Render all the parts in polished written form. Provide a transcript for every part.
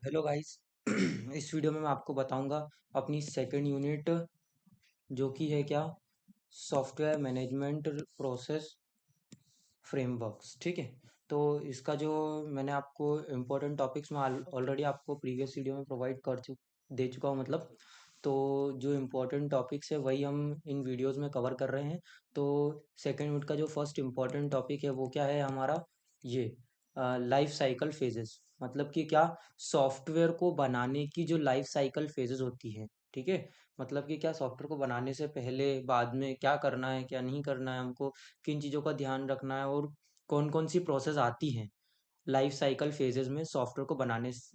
Hello guys. इस video में मैं आपको बताऊंगा अपनी सेकंड यूनिट जो कि है क्या, सॉफ्टवेयर मैनेजमेंट प्रोसेस फ्रेमवर्क्स। ठीक है। तो इसका जो मैंने आपको इम्पोर्टेंट टॉपिक्स में ऑलरेडी आपको प्रीवियस वीडियो में प्रोवाइड दे चुका हूँ मतलब। तो जो इम्पोर्टेंट टॉपिक्स है वही हम इन वीडियोस में कवर कर रहे हैं। तो सेकेंड यूनिट का जो फर्स्ट इम्पोर्टेंट टॉपिक है वो क्या है हमारा, ये लाइफ साइकिल फेजेस। मतलब कि क्या, सॉफ्टवेयर को बनाने की जो लाइफ साइकिल फेजेस होती है। ठीक है। मतलब कि क्या, सॉफ्टवेयर को बनाने से पहले बाद में क्या करना है क्या नहीं करना है हमको, किन चीज़ों का ध्यान रखना है और कौन कौन सी प्रोसेस आती हैं लाइफ साइकिल फेजेस में सॉफ्टवेयर को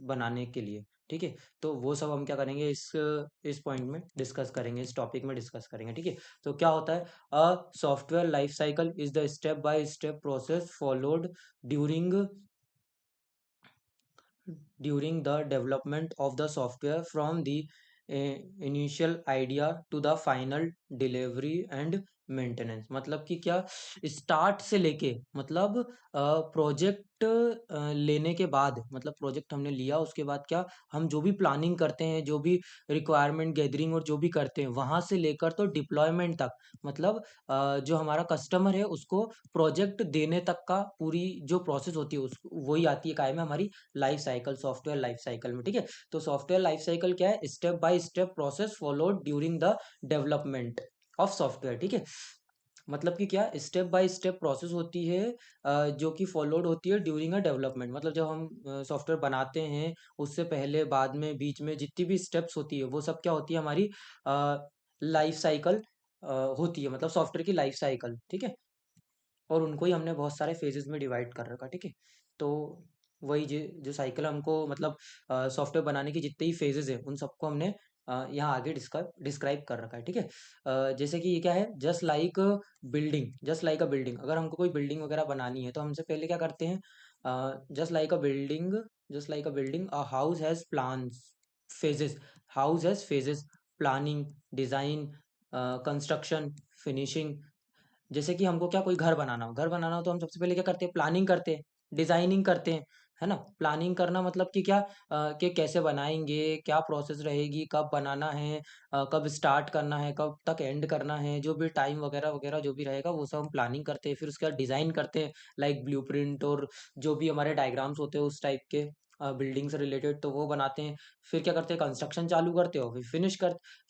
बनाने के लिए। ठीक है। तो वो सब हम क्या करेंगे, इस पॉइंट में डिस्कस करेंगे, इस टॉपिक में डिस्कस करेंगे। ठीक है। तो क्या होता है, a software life cycle is the step by step process followed during during the development of the software from the initial idea to the final delivery and maintenance. मतलब कि क्या, स्टार्ट से लेके मतलब प्रोजेक्ट लेने के बाद, मतलब प्रोजेक्ट हमने लिया उसके बाद क्या, हम जो भी प्लानिंग करते हैं, जो भी रिक्वायरमेंट गैदरिंग और जो भी करते हैं वहां से लेकर तो डिप्लॉयमेंट तक, मतलब जो हमारा कस्टमर है उसको प्रोजेक्ट देने तक का पूरी जो प्रोसेस होती है उस वही आती है काय में हमारी life cycle, software life cycle में। ठीक है। तो सॉफ्टवेयर लाइफ साइकिल क्या है, step by step process followed during the development of software. ठीक है। मतलब कि क्या, स्टेप बाय स्टेप प्रोसेस होती है जो कि फॉलोड होती है ड्यूरिंग अ डेवलपमेंट। मतलब जब हम सॉफ्टवेयर बनाते हैं उससे पहले, बाद में, बीच में जितनी भी स्टेप्स होती है वो सब क्या होती है हमारी लाइफ साइकिल होती है, मतलब सॉफ्टवेयर की लाइफ साइकिल। ठीक है। और उनको ही हमने बहुत सारे फेजेस में डिवाइड कर रखा। ठीक है। तो वही जो साइकिल हमको, मतलब सॉफ्टवेयर बनाने की जितने ही फेजेस है उन सबको हमने यहाँ आगे डिस्क्राइब कर रखा है। ठीक है। जैसे कि ये क्या है, जस्ट लाइक अ बिल्डिंग अगर हमको कोई बिल्डिंग वगैरह बनानी है तो हमसे पहले क्या करते हैं, just like a building a house has plans phases, house has phases, planning, design, construction, finishing. जैसे कि हमको क्या, कोई घर बनाना हो तो हम सबसे पहले क्या करते हैं, प्लानिंग करते हैं, डिजाइनिंग करते हैं, है ना। प्लानिंग करना मतलब कि क्या, कि कैसे बनाएंगे, क्या प्रोसेस रहेगी, कब बनाना है, कब स्टार्ट करना है, कब तक एंड करना है, जो भी टाइम वगैरह वगैरह जो भी रहेगा वो सब हम प्लानिंग करते हैं। फिर उसके बाद डिजाइन करते हैं, लाइक ब्लूप्रिंट और जो भी हमारे डायग्राम्स होते हैं उस टाइप के बिल्डिंग से रिलेटेड, तो वो बनाते हैं। फिर क्या करते हैं, कंस्ट्रक्शन चालू करते हो, फिर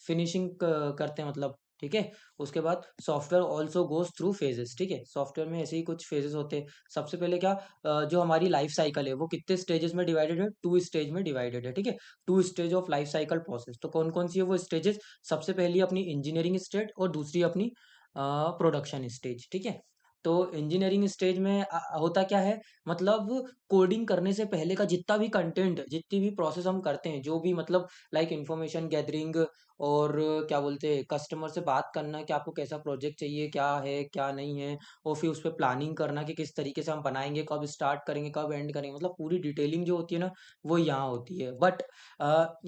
फिनिशिंग करते हैं मतलब। ठीक है। उसके बाद software also goes through phases. ठीक है। सॉफ्टवेयर में ऐसे ही कुछ फेजेस होते हैं। सबसे पहले क्या, जो हमारी लाइफ साइकिल है वो कितने स्टेजेस में डिवाइडेड है, 2 स्टेज में डिवाइडेड है। ठीक है। 2 stage of life cycle process. तो कौन कौन सी है वो स्टेजेस, सबसे पहली अपनी इंजीनियरिंग स्टेज और दूसरी अपनी प्रोडक्शन स्टेज। ठीक है। तो इंजीनियरिंग स्टेज में होता क्या है, मतलब कोडिंग करने से पहले का जितना भी कंटेंट, जितनी भी प्रोसेस हम करते हैं, जो भी मतलब लाइक इंफॉर्मेशन गैदरिंग और क्या बोलते हैं, कस्टमर से बात करना कि आपको कैसा प्रोजेक्ट चाहिए, क्या है क्या नहीं है, और फिर उस पर प्लानिंग करना कि किस तरीके से हम बनाएंगे, कब स्टार्ट करेंगे, कब एंड करेंगे, मतलब पूरी डिटेलिंग जो होती है ना वो यहाँ होती है। बट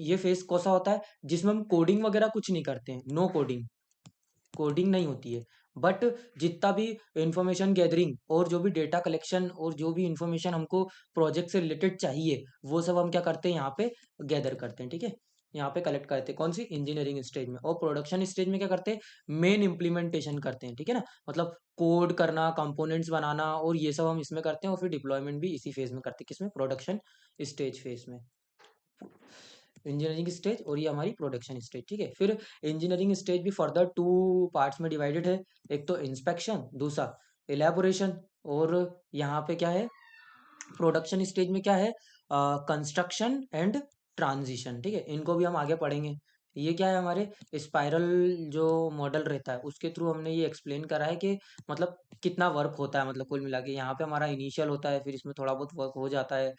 ये फेस कौन सा होता है, जिसमें हम कोडिंग वगैरह कुछ नहीं करते हैं, नो कोडिंग, कोडिंग नहीं होती है। बट जितना भी इंफॉर्मेशन गैदरिंग और जो भी डेटा कलेक्शन और जो भी इंफॉर्मेशन हमको प्रोजेक्ट से रिलेटेड चाहिए वो सब हम क्या करते हैं यहाँ पे गैदर करते हैं। ठीक है। यहाँ पे कलेक्ट करते हैं कौन सी, इंजीनियरिंग स्टेज में। और प्रोडक्शन स्टेज में क्या करते हैं, मेन इम्प्लीमेंटेशन करते हैं। ठीक है ना। मतलब कोड करना, कंपोनेंट्स बनाना और ये सब हम इसमें करते हैं, और फिर डिप्लॉयमेंट भी इसी फेज में करते हैं, किसमें, प्रोडक्शन स्टेज फेज में, इंजीनियरिंग स्टेज और ये हमारी प्रोडक्शन स्टेज। ठीक है। फिर इंजीनियरिंग स्टेज भी फर्दर 2 पार्ट्स में डिवाइडेड है, एक तो इंस्पेक्शन, दूसरा इलेबोरेशन। और यहाँ पे क्या है, प्रोडक्शन स्टेज में क्या है, कंस्ट्रक्शन एंड ट्रांजिशन। ठीक है। इनको भी हम आगे पढ़ेंगे। ये क्या है, हमारे स्पाइरल जो मॉडल रहता है उसके थ्रू हमने ये एक्सप्लेन करा है कि मतलब कितना वर्क होता है, मतलब कुल मिला के यहाँ पे हमारा इनिशियल होता है, फिर इसमें थोड़ा बहुत वर्क हो जाता है।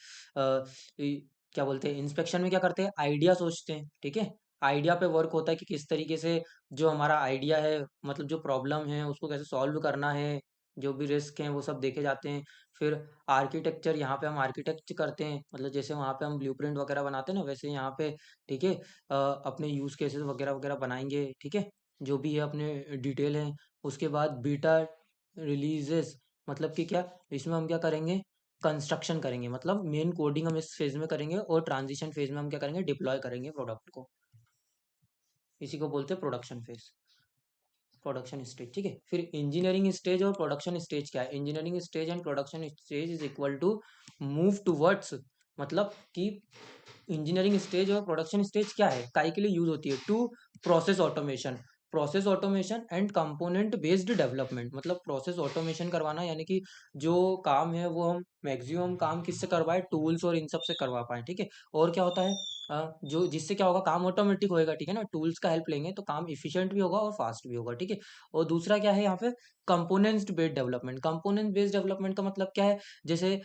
क्या बोलते हैं, इंस्पेक्शन में क्या करते हैं, आइडिया सोचते हैं। ठीक है। आइडिया पे वर्क होता है कि किस तरीके से जो हमारा आइडिया है, मतलब जो प्रॉब्लम है उसको कैसे सॉल्व करना है, जो भी रिस्क हैं वो सब देखे जाते हैं। फिर आर्किटेक्चर, यहाँ पे हम आर्किटेक्ट करते हैं, मतलब जैसे वहाँ पे हम ब्लूप्रिंट वगैरह बनाते हैं ना वैसे यहाँ पे। ठीक है। अपने यूज केसेस वगैरह वगैरह बनाएंगे। ठीक है। जो भी है अपने डिटेल है। उसके बाद बीटा रिलीजेस, मतलब कि क्या, इसमें हम क्या करेंगे, कंस्ट्रक्शन करेंगे, मतलब मेन कोडिंग हम इस फेज में करेंगे और ट्रांजिशन फेज में हम क्या करेंगे, डिप्लॉय करेंगे प्रोडक्ट को। इसी को बोलते हैं प्रोडक्शन फेज, प्रोडक्शन स्टेज। ठीक है, फिर इंजीनियरिंग स्टेज और प्रोडक्शन स्टेज क्या है? Engineering stage and production stage is equal to move towards, मतलब कि इंजीनियरिंग स्टेज और प्रोडक्शन स्टेज क्या है, काय के लिए यूज होती है? To process automation, process automation and component based development, मतलब प्रोसेस ऑटोमेशन करवाना, यानी कि जो काम है वो हम मैक्सिमम काम किससे करवाए, टूल्स और इन सब से करवा पाए। ठीक है, और क्या होता है, जो जिससे क्या होगा, काम ऑटोमेटिक होएगा। ठीक है ना, टूल्स का हेल्प लेंगे तो काम इफिशिएंट भी होगा और फास्ट भी होगा। ठीक है, और दूसरा क्या है यहाँ पे, components based development. Component based development का मतलब क्या है, जैसे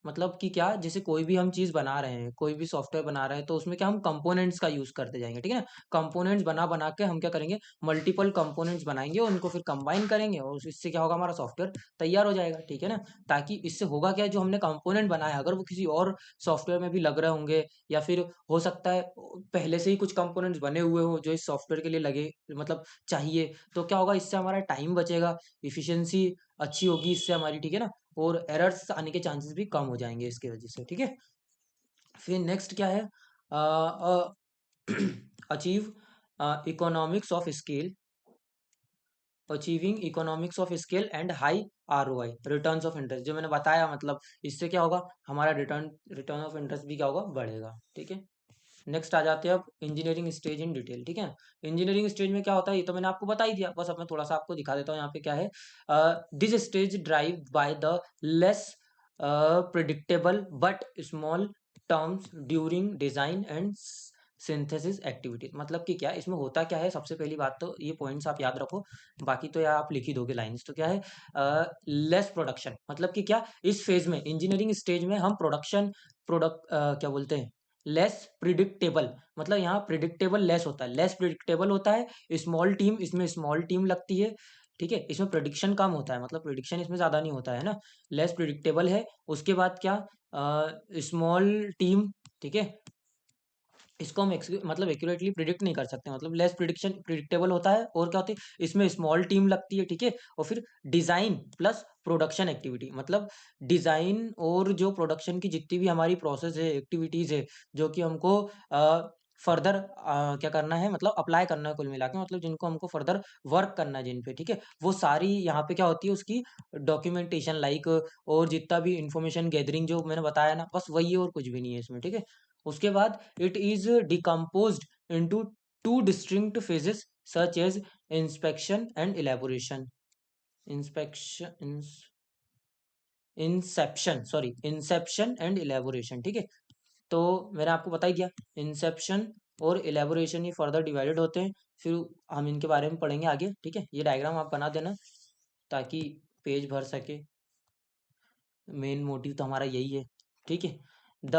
मतलब कि क्या, जैसे कोई भी हम चीज बना रहे हैं, कोई भी सॉफ्टवेयर बना रहे हैं, तो उसमें क्या हम कंपोनेंट्स का यूज करते जाएंगे। ठीक है ना, कंपोनेंट्स बना बना के हम क्या करेंगे, मल्टीपल कंपोनेंट्स बनाएंगे और उनको फिर कंबाइन करेंगे और इससे क्या होगा, हमारा सॉफ्टवेयर तैयार हो जाएगा। ठीक है ना, ताकि इससे होगा क्या, जो हमने कंपोनेंट बनाया अगर वो किसी और सॉफ्टवेयर में भी लग रहे होंगे, या फिर हो सकता है पहले से ही कुछ कंपोनेंट्स बने हुए हो जो इस सॉफ्टवेयर के लिए लगे, मतलब चाहिए, तो क्या होगा, इससे हमारा टाइम बचेगा, इफिशियंसी अच्छी होगी इससे हमारी। ठीक है ना, और एरर्स आने के चांसेस भी कम हो जाएंगे इसकी वजह से। ठीक है, फिर नेक्स्ट क्या है, achieve economics of scale, achieving economics of scale and high ROI, returns of interest, जो मैंने बताया, मतलब इससे क्या होगा, हमारा रिटर्न रिटर्न ऑफ इंटरेस्ट भी क्या होगा, बढ़ेगा। ठीक है, नेक्स्ट आ जाते हैं अब इंजीनियरिंग स्टेज इन डिटेल। ठीक है, इंजीनियरिंग स्टेज में क्या होता है ये तो मैंने आपको बता ही दिया, बस अब मैं थोड़ा सा आपको दिखा देता हूँ यहाँ पे क्या है। This stage drive by the less predictable but small terms during design and synthesis activities, मतलब कि क्या इसमें होता क्या है, सबसे पहली बात तो ये पॉइंट्स आप याद रखो, बाकी तो यार आप लिख ही दोगे लाइंस। तो क्या है, लेस प्रोडक्शन, मतलब कि क्या, इस फेज में इंजीनियरिंग स्टेज में हम प्रोडक्ट क्या बोलते हैं, लेस प्रिडिक्टेबल, मतलब यहाँ प्रिडिक्टेबल लेस होता है, लेस प्रिडिक्टेबल होता है, स्मॉल टीम, इसमें स्मॉल टीम लगती है। ठीक है, इसमें प्रिडिक्शन कम होता है, मतलब प्रिडिक्शन इसमें ज्यादा नहीं होता है ना, लेस प्रिडिक्टेबल है। उसके बाद क्या, स्मॉल टीम। ठीक है, इसको हम मतलब एक्यूरेटली प्रिडिक्ट नहीं कर सकते, मतलब लेस प्रिडिक्शन प्रिडिक्टेबल होता है, और क्या होती है इसमें स्मॉल टीम लगती है। ठीक है, और फिर डिजाइन प्लस प्रोडक्शन एक्टिविटी, मतलब डिजाइन और जो प्रोडक्शन की जितनी भी हमारी प्रोसेस है, एक्टिविटीज है, जो कि हमको फर्दर क्या करना है, मतलब अप्लाई करना है, कुल मिला के मतलब जिनको हमको फर्दर वर्क करना है जिन पे। ठीक है, वो सारी यहाँ पे क्या होती है, उसकी डॉक्यूमेंटेशन लाइक, और जितना भी इंफॉर्मेशन गैदरिंग जो मैंने बताया ना, बस वही है और कुछ भी नहीं है इसमें। ठीक है, उसके बाद it is decomposed into two distinct phases such as inspection and elaboration, inspection inception, sorry, inception and elaboration. ठीक है, तो मैंने आपको बता ही दिया, इंसेप्शन और इलेबोरेशन ये फर्दर डिवाइडेड होते हैं, फिर हम इनके बारे में पढ़ेंगे आगे। ठीक है, ये डायग्राम आप बना देना ताकि पेज भर सके, मेन मोटिव तो हमारा यही है। ठीक है, द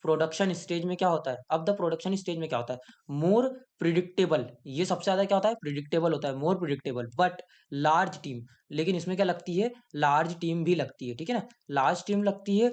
प्रोडक्शन स्टेज में क्या होता है, अब द प्रोडक्शन स्टेज में क्या होता है, मोर प्रिडिक्टेबल, ये सबसे ज्यादा क्या होता है, प्रिडिक्टेबल होता है, मोर प्रिडिक्टेबल बट लार्ज टीम, लेकिन इसमें क्या लगती है, लार्ज टीम भी लगती है। ठीक है ना, लार्ज टीम लगती है,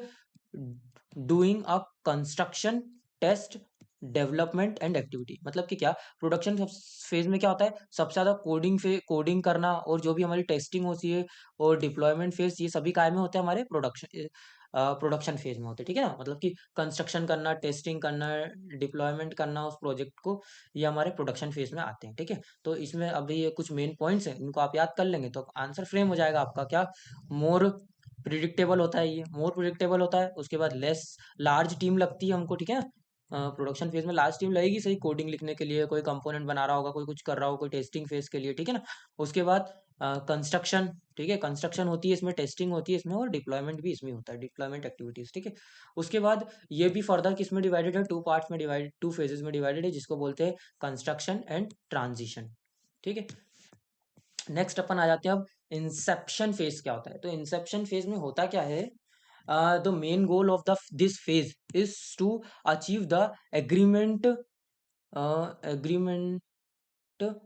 doing a construction, test, development and activity, मतलब कि क्या, प्रोडक्शन फेज में क्या होता है, सबसे ज्यादा कोडिंग करना, और जो भी हमारी टेस्टिंग होती है और डिप्लॉयमेंट फेज, ये सभी काय में होते हैं, हमारे प्रोडक्शन फेज में होते हैं। ठीक है ना, मतलब कि कंस्ट्रक्शन करना, टेस्टिंग करना, डिप्लॉयमेंट करना उस प्रोजेक्ट को, ये हमारे प्रोडक्शन फेज में आते हैं। ठीक है, तो इसमें अभी ये कुछ मेन पॉइंट्स हैं, इनको आप याद कर लेंगे तो आंसर फ्रेम हो जाएगा आपका। क्या, मोर प्रिडिक्टेबल होता है, ये मोर प्रिडिक्टेबल होता है, उसके बाद लेस, लार्ज टीम लगती है हमको। ठीक है ना, प्रोडक्शन फेज में लार्ज टीम लगेगी, सही, कोडिंग लिखने के लिए, कोई कंपोनेंट बना रहा होगा, कोई कुछ कर रहा होगा, कोई टेस्टिंग फेज के लिए। ठीक है ना, उसके बाद कंस्ट्रक्शन, ठीक है, कंस्ट्रक्शन होती है इसमें, टेस्टिंग होती है इसमें, और डिप्लॉयमेंट भी इसमें होता है, डिप्लॉयमेंट एक्टिविटीज। ठीक है, उसके बाद ये भी फर्दर किस में डिवाइडेड है, टू पार्ट्स में डिवाइडेड, टू फेजेस में डिवाइडेड है, जिसको बोलते हैं कंस्ट्रक्शन एंड ट्रांजिशन। ठीक है, नेक्स्ट अपन आ जाते हैं अब, इंसेप्शन फेज क्या होता है, तो इंसेप्शन फेज में होता क्या है, the main goal of the this phase is to achieve the agreement, agreement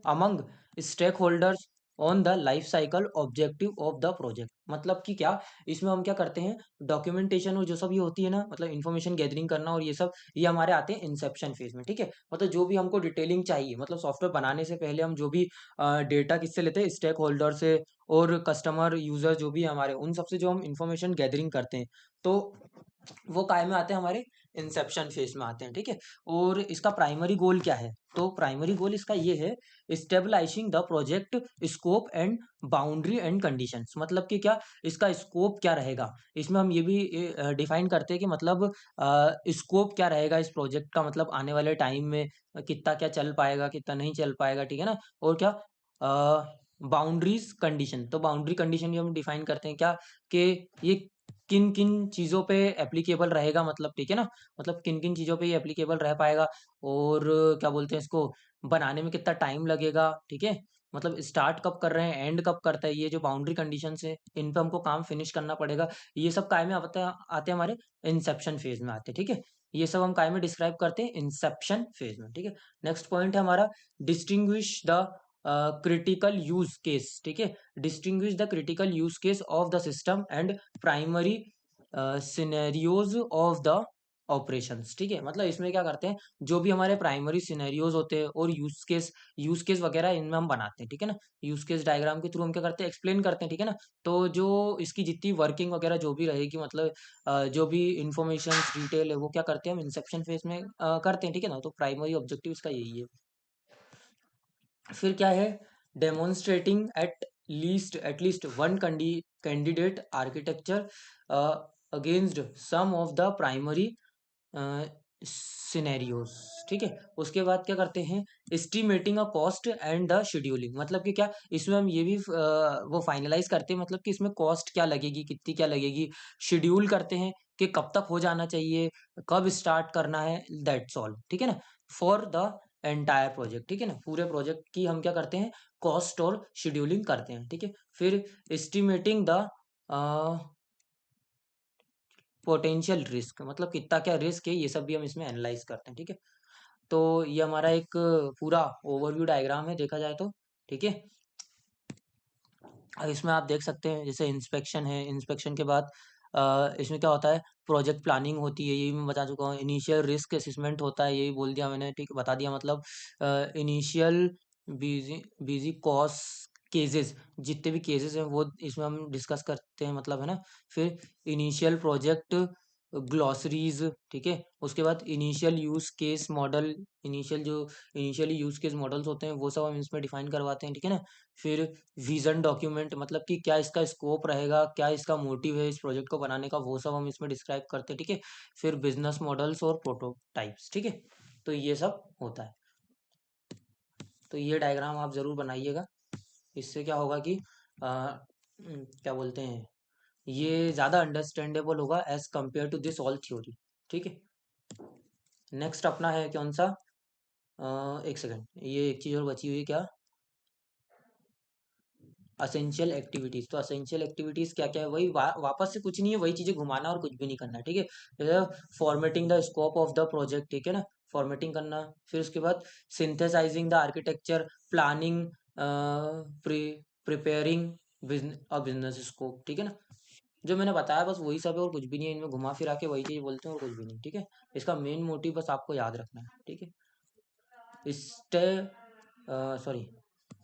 among stakeholders on the life cycle objective of the project. मतलब कि क्या, इसमें हम क्या करते हैं, डॉक्यूमेंटेशन और जो सब ये होती है ना, मतलब इन्फॉर्मेशन गैदरिंग करना और ये सब, ये हमारे आते हैं इंसेप्शन फेज में, ठीक है। मतलब जो भी हमको डिटेलिंग चाहिए, मतलब सॉफ्टवेयर बनाने से पहले हम जो भी डेटा किससे लेते हैं, स्टेक होल्डर से और कस्टमर यूजर जो भी है हमारे, उन सबसे जो हम इंफॉर्मेशन गैदरिंग करते हैं, तो वो काय में आते हैं, हमारे इंसेप्शन फेज में आते हैं, ठीक है। और इसका प्राइमरी गोल क्या है, तो प्राइमरी गोल इसका ये है, stabilising the project scope and boundary and conditions. मतलब कि क्या, इसका स्कोप क्या रहेगा, इसमें हम ये भी डिफाइन करते हैं कि मतलब स्कोप क्या रहेगा इस प्रोजेक्ट का, मतलब आने वाले टाइम में कितना क्या चल पाएगा, कितना नहीं चल पाएगा, ठीक है ना। और क्या, बाउंड्रीज कंडीशन, तो बाउंड्री कंडीशन भी हम डिफाइन करते हैं क्या, कि ये किन किन चीज़ों पे एप्लीकेबल रहेगा, मतलब ठीक है ना, मतलब किन किन चीज़ों पे ये एप्लीकेबल रह पाएगा, और क्या बोलते हैं इसको, बनाने में कितना टाइम लगेगा, ठीक है। मतलब स्टार्ट कब कर रहे हैं, एंड कब करता है, ये जो बाउंड्री कंडीशंस है, इन पे हमको काम फिनिश करना पड़ेगा। ये सब काय में आते हैं हमारे इंसेप्शन फेज में आते हैं, ठीक है। ये सब हम काय में डिस्क्राइब करते हैं, इंसेप्शन फेज में, ठीक है। नेक्स्ट पॉइंट है हमारा, distinguish the critical use case, ठीक है। Distinguish the critical use case of the system and primary scenarios of the operations, ठीक है। मतलब इसमें क्या करते हैं, जो भी हमारे प्राइमरी सिनेरियोज होते हैं और यूज केस वगैरह इनमें हम बनाते हैं, ठीक है ना। यूज केस डायग्राम के थ्रू हम क्या करते हैं, एक्सप्लेन करते हैं, ठीक है ना। तो जो इसकी जितनी वर्किंग वगैरह जो भी रहेगी, मतलब जो भी इंफॉर्मेशन डिटेल है, वो क्या करते हैं, हम इंसेप्शन फेज में करते हैं, ठीक है ना। तो प्राइमरी ऑब्जेक्टिव इसका यही है। फिर क्या है, demonstrating at least one candidate architecture against some of the primary scenarios, ठीक है। उसके बाद क्या करते हैं, estimating a cost and the scheduling. मतलब कि क्या, इसमें हम ये भी वो फाइनलाइज करते हैं, मतलब कि इसमें कॉस्ट क्या लगेगी, कितनी क्या लगेगी, शेड्यूल करते हैं कि कब तक हो जाना चाहिए, कब स्टार्ट करना है, दैट्स ऑल, ठीक है ना, फॉर द एंटायर प्रोजेक्ट, ठीक है ना। पूरे प्रोजेक्ट की हम क्या करते हैं, कॉस्ट और शेड्यूलिंग करते हैं, ठीक है। फिर एस्टिमेटिंग द पोटेंशियल रिस्क, मतलब कितना क्या रिस्क है, ये सब भी हम इसमें एनालाइज करते हैं, ठीक है। तो ये हमारा एक पूरा ओवरव्यू डायग्राम है देखा जाए तो, ठीक है। अब इसमें आप देख सकते हैं, जैसे इंस्पेक्शन है, इंस्पेक्शन के बाद इसमें क्या होता है, प्रोजेक्ट प्लानिंग होती है, यही मैं बता चुका हूँ। इनिशियल रिस्क असेसमेंट होता है, यही बोल दिया मैंने, ठीक बता दिया। मतलब initial busy busy cost cases, जितने भी केसेस हैं वो इसमें हम डिस्कस करते हैं, मतलब है ना। फिर इनिशियल प्रोजेक्ट ग्लॉसरीज, ठीक है। उसके बाद initial use case model, initially use case models होते हैं, वो सब हम इसमें डिफाइन करवाते हैं, ठीक है ना। फिर विजन डॉक्यूमेंट, मतलब कि क्या इसका स्कोप रहेगा, क्या इसका मोटिव है इस प्रोजेक्ट को बनाने का, वो सब हम इसमें डिस्क्राइब करते हैं, ठीक है। फिर बिजनेस मॉडल्स और प्रोटोटाइप्स, ठीक है। तो ये सब होता है। तो ये डायग्राम आप जरूर बनाइएगा, इससे क्या होगा कि क्या बोलते हैं, ये ज़्यादा अंडरस्टैंडेबल होगा as compare to this all theory, ठीक है। नेक्स्ट अपना है कौन सा, एक सेकंड, ये एक चीज़ और बची हुई है क्या, असेंशियल एक्टिविटीज। तो असेंशियल एक्टिविटीज क्या क्या है, वही वापस से कुछ नहीं है, वही चीजें घुमाना और कुछ भी नहीं करना है, ठीक है। जैसे formatting the scope of the project, ठीक है ना, फॉर्मेटिंग करना। फिर उसके बाद synthesising the architecture, planning, preparing business scope, ठीक है ना। जो मैंने बताया बस वही सब है, और कुछ भी नहीं है, इनमें घुमा फिरा के वही चीज बोलते हैं और कुछ भी नहीं, ठीक है। इसका मेन मोटिव बस आपको याद रखना है, ठीक है। Stay sorry,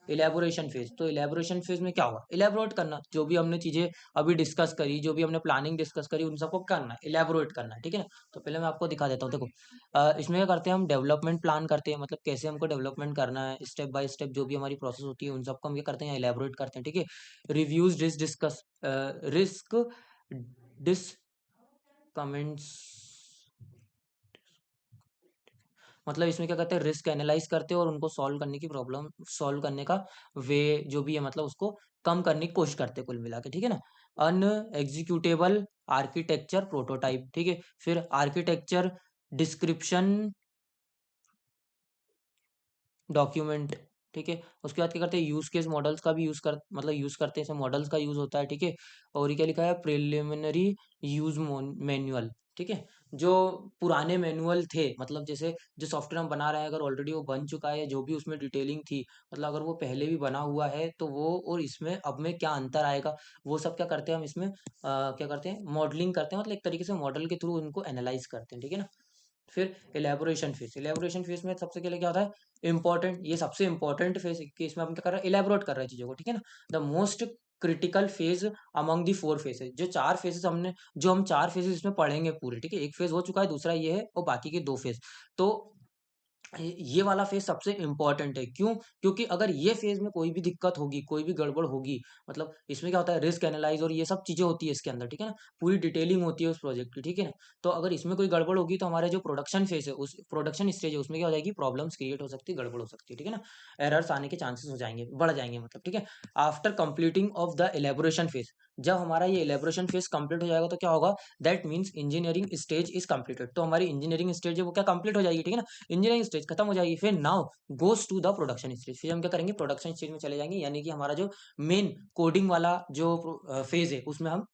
elaboration phase. तो इलेबोरेशन फेज में क्या होगा, इलेबोरेट करना, जो भी हमने चीजें अभी डिस्कस करी, जो भी हमने प्लानिंग डिस्कस करी, उन सबको करना है, इलेबोरेट करना है, ठीक है ना। तो पहले मैं आपको दिखा देता हूँ, देखो इसमें क्या करते हैं, हम डेवलपमेंट प्लान करते हैं, मतलब कैसे हमको डेवलपमेंट करना है, स्टेप बाय स्टेप जो भी हमारी प्रोसेस होती है, उन सबको हम क्या करते हैं, इलेबोरेट करते हैं, ठीक है। Reviews discuss risk this comments, मतलब इसमें क्या करते हैं, रिस्क एनालाइज करते हैं और उनको सॉल्व करने की, प्रॉब्लम सॉल्व करने का वे जो भी है, मतलब उसको कम करने की कोशिश करते हैं कुल मिला के, ठीक है ना। अन एग्जीक्यूटेबल आर्किटेक्चर प्रोटोटाइप, ठीक है। फिर आर्किटेक्चर डिस्क्रिप्शन डॉक्यूमेंट, ठीक है। उसके बाद क्या करते हैं, यूज केस मॉडल्स का भी यूज करते हैं, इसमें मॉडल्स का यूज होता है, ठीक है। और ये क्या लिखा है, प्रिलिमिनरी यूज मैनुअल, ठीक है। जो पुराने मैनुअल थे, मतलब जैसे जो सॉफ्टवेयर हम बना रहे हैं, अगर ऑलरेडी वो बन चुका है, जो भी उसमें डिटेलिंग थी, मतलब अगर वो पहले भी बना हुआ है तो वो और इसमें अब में क्या अंतर आएगा, वो सब क्या करते हैं हम इसमें क्या करते हैं, मॉडलिंग करते हैं, मतलब एक तरीके से मॉडल के थ्रू उनको एनालाइज करते हैं, ठीक है ना। फिर इलेबोरेशन फेज में सबसे पहले क्या होता है, इंपॉर्टेंट, ये सबसे इंपॉर्टेंट फेज कि इसमें हम क्या कर रहे हैं, इलेबोरेट कर रहे हैं चीजों को, ठीक है ना। The most critical phase among the four phases, जो चार फेजेस हमने, जो हम चार फेजेस इसमें पढ़ेंगे पूरे, ठीक है, एक फेज हो चुका है, दूसरा ये है, और बाकी के दो फेज। तो ये वाला फेज सबसे इंपॉर्टेंट है, क्यों? क्योंकि अगर ये फेज में कोई भी दिक्कत होगी, कोई भी गड़बड़ होगी, मतलब इसमें क्या होता है, रिस्क एनालाइज और ये सब चीजें होती है इसके अंदर, ठीक है ना, पूरी डिटेलिंग होती है उस प्रोजेक्ट की, ठीक है ना। तो अगर इसमें कोई गड़बड़ होगी तो हमारे जो प्रोडक्शन फेज है, उस प्रोडक्शन स्टेज है, उसमें क्या हो जाएगी, प्रॉब्लम्स क्रिएट हो सकती है, गड़बड़ हो सकती है, ठीक है ना, एरर्स आने के चांसेस हो जाएंगे, बढ़ जाएंगे, मतलब, ठीक है। After completing of the elaboration phase, जब हमारा ये इलेबोरेशन फेज कंप्लीट हो जाएगा तो क्या होगा, that means engineering stage is completed, तो हमारी इंजीनियरिंग स्टेज है वो क्या कंप्लीट हो जाएगी, ठीक है ना, इंजीनियरिंग स्टेज खत्म हो जाएगी। फिर now goes to the production stage, फिर हम क्या करेंगे, प्रोडक्शन स्टेज में चले जाएंगे, यानी कि हमारा जो मेन कोडिंग वाला जो फेज है उसमें हम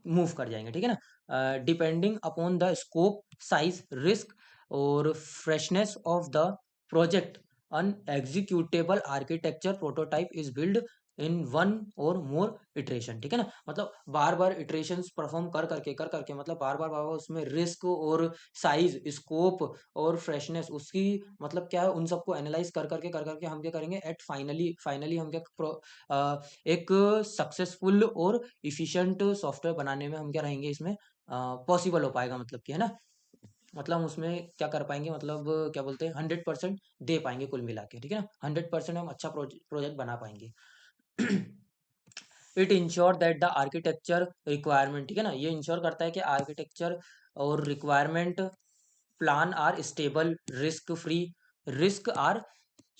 मूव कर जाएंगे, ठीक है ना। Depending upon the scope, size, risk और freshness of the project, an executable architecture prototype is build in one और मोर इटरेशन, ठीक है ना, मतलब बार बार इटरेशंस परफॉर्म कर करके मतलब बार बार उसमें रिस्क और साइज, स्कोप और फ्रेशनेस उसकी, मतलब क्या है, उन सबको एनालाइज कर करके हम क्या करेंगे, एट फाइनली फाइनली हम क्या एक सक्सेसफुल और इफिशिएंट सॉफ्टवेयर बनाने में हम क्या रहेंगे, इसमें पॉसिबल हो पाएगा, मतलब कि, है ना, मतलब हम उसमें क्या कर पाएंगे, मतलब क्या बोलते हैं, 100% दे पाएंगे कुल मिला के, ठीक है ना, 100% हम अच्छा प्रोजेक्ट बना पाएंगे। It ensure that the architecture requirement, ठीक है ना, ये इंश्योर करता है कि आर्किटेक्चर और requirement plan are stable, risk free, risk are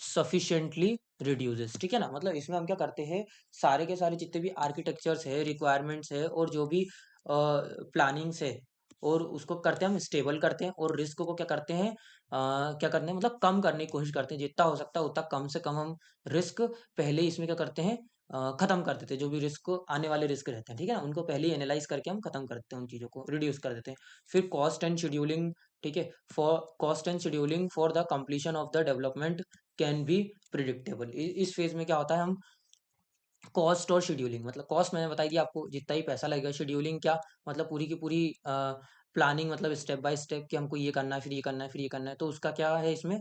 sufficiently reduces, ठीक है ना, मतलब इसमें हम क्या करते हैं, सारे के सारे जितने भी आर्किटेक्चर्स है, रिक्वायरमेंट्स है और जो भी प्लानिंग्स है, और उसको करते हैं हम स्टेबल करते हैं, और रिस्क को क्या करते हैं, क्या करते हैं, मतलब कम करने की कोशिश करते हैं, जितना हो सकता है उतना कम से कम हम रिस्क पहले इसमें क्या करते हैं, खत्म कर देते हैं, जो भी रिस्क आने वाले रिस्क रहते हैं, ठीक है ना, उनको पहले ही एनालाइज करके हम खत्म कर देते हैं, उन चीज़ों को रिड्यूस कर देते हैं। फिर कॉस्ट एंड शेड्यूलिंग, ठीक है, for cost and scheduling for the completion of the development can be predictable, इस फेज में क्या होता है, हम कॉस्ट और शेड्यूलिंग, मतलब कॉस्ट मैंने बताई थी आपको, जितना ही पैसा लगेगा, शेड्यूलिंग क्या, मतलब पूरी की पूरी प्लानिंग, मतलब स्टेप बाय स्टेप कि हमको ये करना है, फिर ये करना है, फिर ये करना है, तो उसका क्या है इसमें,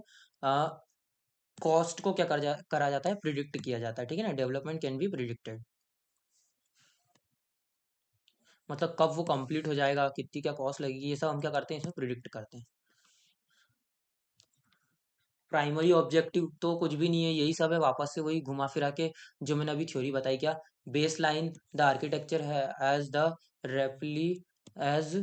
कॉस्ट को क्या करा जाता है, प्रिडिक्ट किया जाता है, ठीक है ना, डेवलपमेंट कैन बी प्रिडिक्टेड, मतलब कब वो कंप्लीट हो जाएगा, कितनी क्या कॉस्ट लगेगी, ये सब हम क्या करते हैं, इसमें प्रिडिक्ट करते हैं। प्राइमरी ऑब्जेक्टिव तो कुछ भी नहीं है, यही सब है, वापस से वही घुमा फिरा के जो मैंने अभी थ्योरी बताई, क्या, बेस लाइन द आर्किटेक्चर है एज द रेपली एज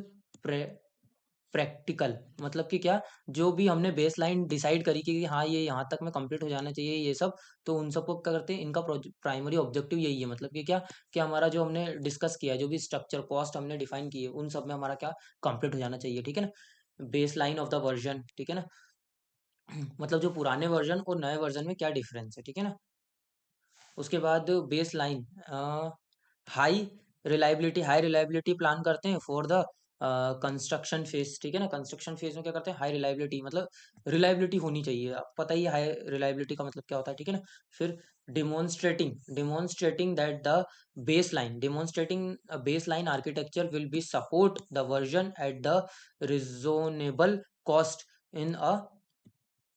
प्रैक्टिकल, मतलब कि क्या, जो भी हमने बेस लाइन डिसाइड करी कि हाँ ये यहाँ तक में कंप्लीट हो जाना चाहिए ये सब, तो उन सबको क्या करते हैं, इनका प्राइमरी ऑब्जेक्टिव यही है, मतलब कि क्या, कि हमारा जो हमने डिस्कस किया, जो भी स्ट्रक्चर कॉस्ट हमने डिफाइन की है, उन सब में हमारा क्या कंप्लीट हो जाना चाहिए, ठीक है ना। Base line of the version, ठीक है ना, मतलब जो पुराने वर्जन और नए वर्जन में क्या डिफरेंस है, ठीक है ना। उसके बाद base line, high high reliability plan करते हैं फॉर द कंस्ट्रक्शन फेज, ठीक है ना, कंस्ट्रक्शन फेज में क्या करते हैं, हाई रिलायबिलिटी, मतलब रिलायबिलिटी होनी चाहिए, अब पता ही है हाई रिलायबिलिटी का मतलब क्या होता है, ठीक है ना। फिर demonstrating that the demonstrating baseline architecture will be support the version at the reasonable cost in a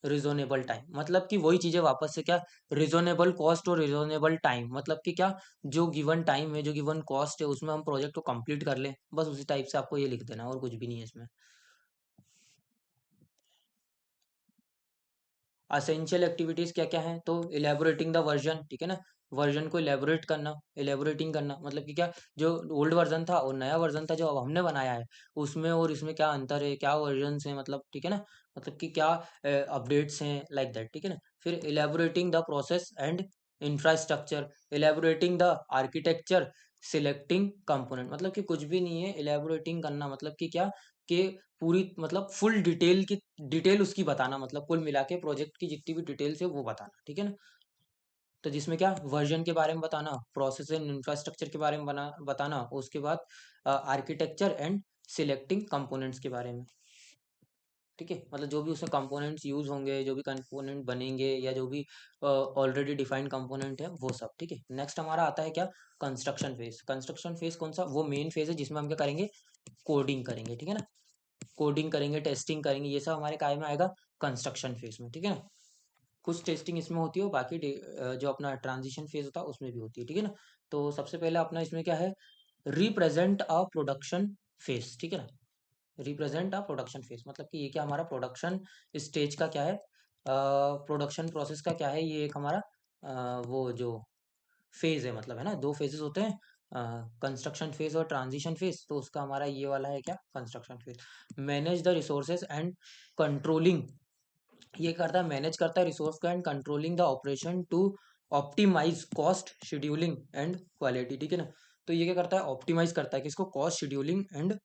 reasonable time, मतलब कि वही चीजें वापस से क्या, रिजोनेबल कॉस्ट और रिजोनेबल टाइम, मतलब कि क्या, जो गिवन टाइम है, जो गिवन कॉस्ट है, उसमें हम प्रोजेक्ट को कंप्लीट कर लें, बस उसी टाइप से आपको ये लिख देना, और कुछ भी नहीं है इसमें। असेंशियल एक्टिविटीज क्या क्या है, तो इलेबोरेटिंग द वर्जन, ठीक है ना, वर्जन को इलेबोरेट करना, इलेबोरेटिंग करना, मतलब कि क्या, जो ओल्ड वर्जन था और नया वर्जन था जो अब हमने बनाया है, उसमें और इसमें क्या अंतर है, क्या वर्जन है, मतलब, ठीक है ना, मतलब कि क्या अपडेट्स हैं, लाइक दैट, ठीक है ना। फिर elaborating the process and infrastructure, elaborating the architecture, selecting component, मतलब कि कुछ भी नहीं है, इलेबोरेटिंग करना मतलब कि क्या, कि पूरी, मतलब फुल डिटेल उसकी बताना, मतलब कुल मिला के प्रोजेक्ट की जितनी भी डिटेल्स है वो बताना, ठीक है ना। तो जिसमें क्या, वर्जन के बारे में बताना, प्रोसेस एंड इंफ्रास्ट्रक्चर के बारे में बताना, उसके बाद आर्किटेक्चर एंड सिलेक्टिंग कंपोनेंट्स के बारे में। ठीक है, मतलब जो भी उसमें कंपोनेंट्स यूज होंगे, जो भी कंपोनेंट बनेंगे, या जो भी ऑलरेडी डिफाइंड कंपोनेंट है वो सब। ठीक है, नेक्स्ट हमारा आता है क्या, कंस्ट्रक्शन फेज। कंस्ट्रक्शन फेज कौन सा, वो मेन फेज है जिसमें हम क्या करेंगे, कोडिंग करेंगे। ठीक है ना, कोडिंग करेंगे, टेस्टिंग करेंगे, ये सब हमारे काय में आएगा, कंस्ट्रक्शन फेज में। ठीक है ना, कुछ टेस्टिंग इसमें होती है, बाकी जो अपना ट्रांजिशन फेज होता है उसमें भी होती है। ठीक है ना, तो सबसे पहले अपना इसमें क्या है, रिप्रेजेंट अ प्रोडक्शन फेज। ठीक है ना, रिप्रेजेंट अ प्रोडक्शन फेज, मतलब कि ये क्या हमारा प्रोडक्शन स्टेज का क्या है, प्रोडक्शन प्रोसेस का क्या है, ये एक हमारा वो जो फेज है, मतलब है ना, दो फेजेस होते हैं, कंस्ट्रक्शन फेज और ट्रांजिशन फेज। तो उसका हमारा ये वाला है क्या, construction phase. Manage the resources and controlling, ये करता है, मैनेज करता है रिसोर्स को and controlling the operation to optimise cost, scheduling and quality. ठीक है ना, तो ये क्या करता है, ऑप्टिमाइज करता है किसको, कॉस्ट, शेड्यूलिंग एंड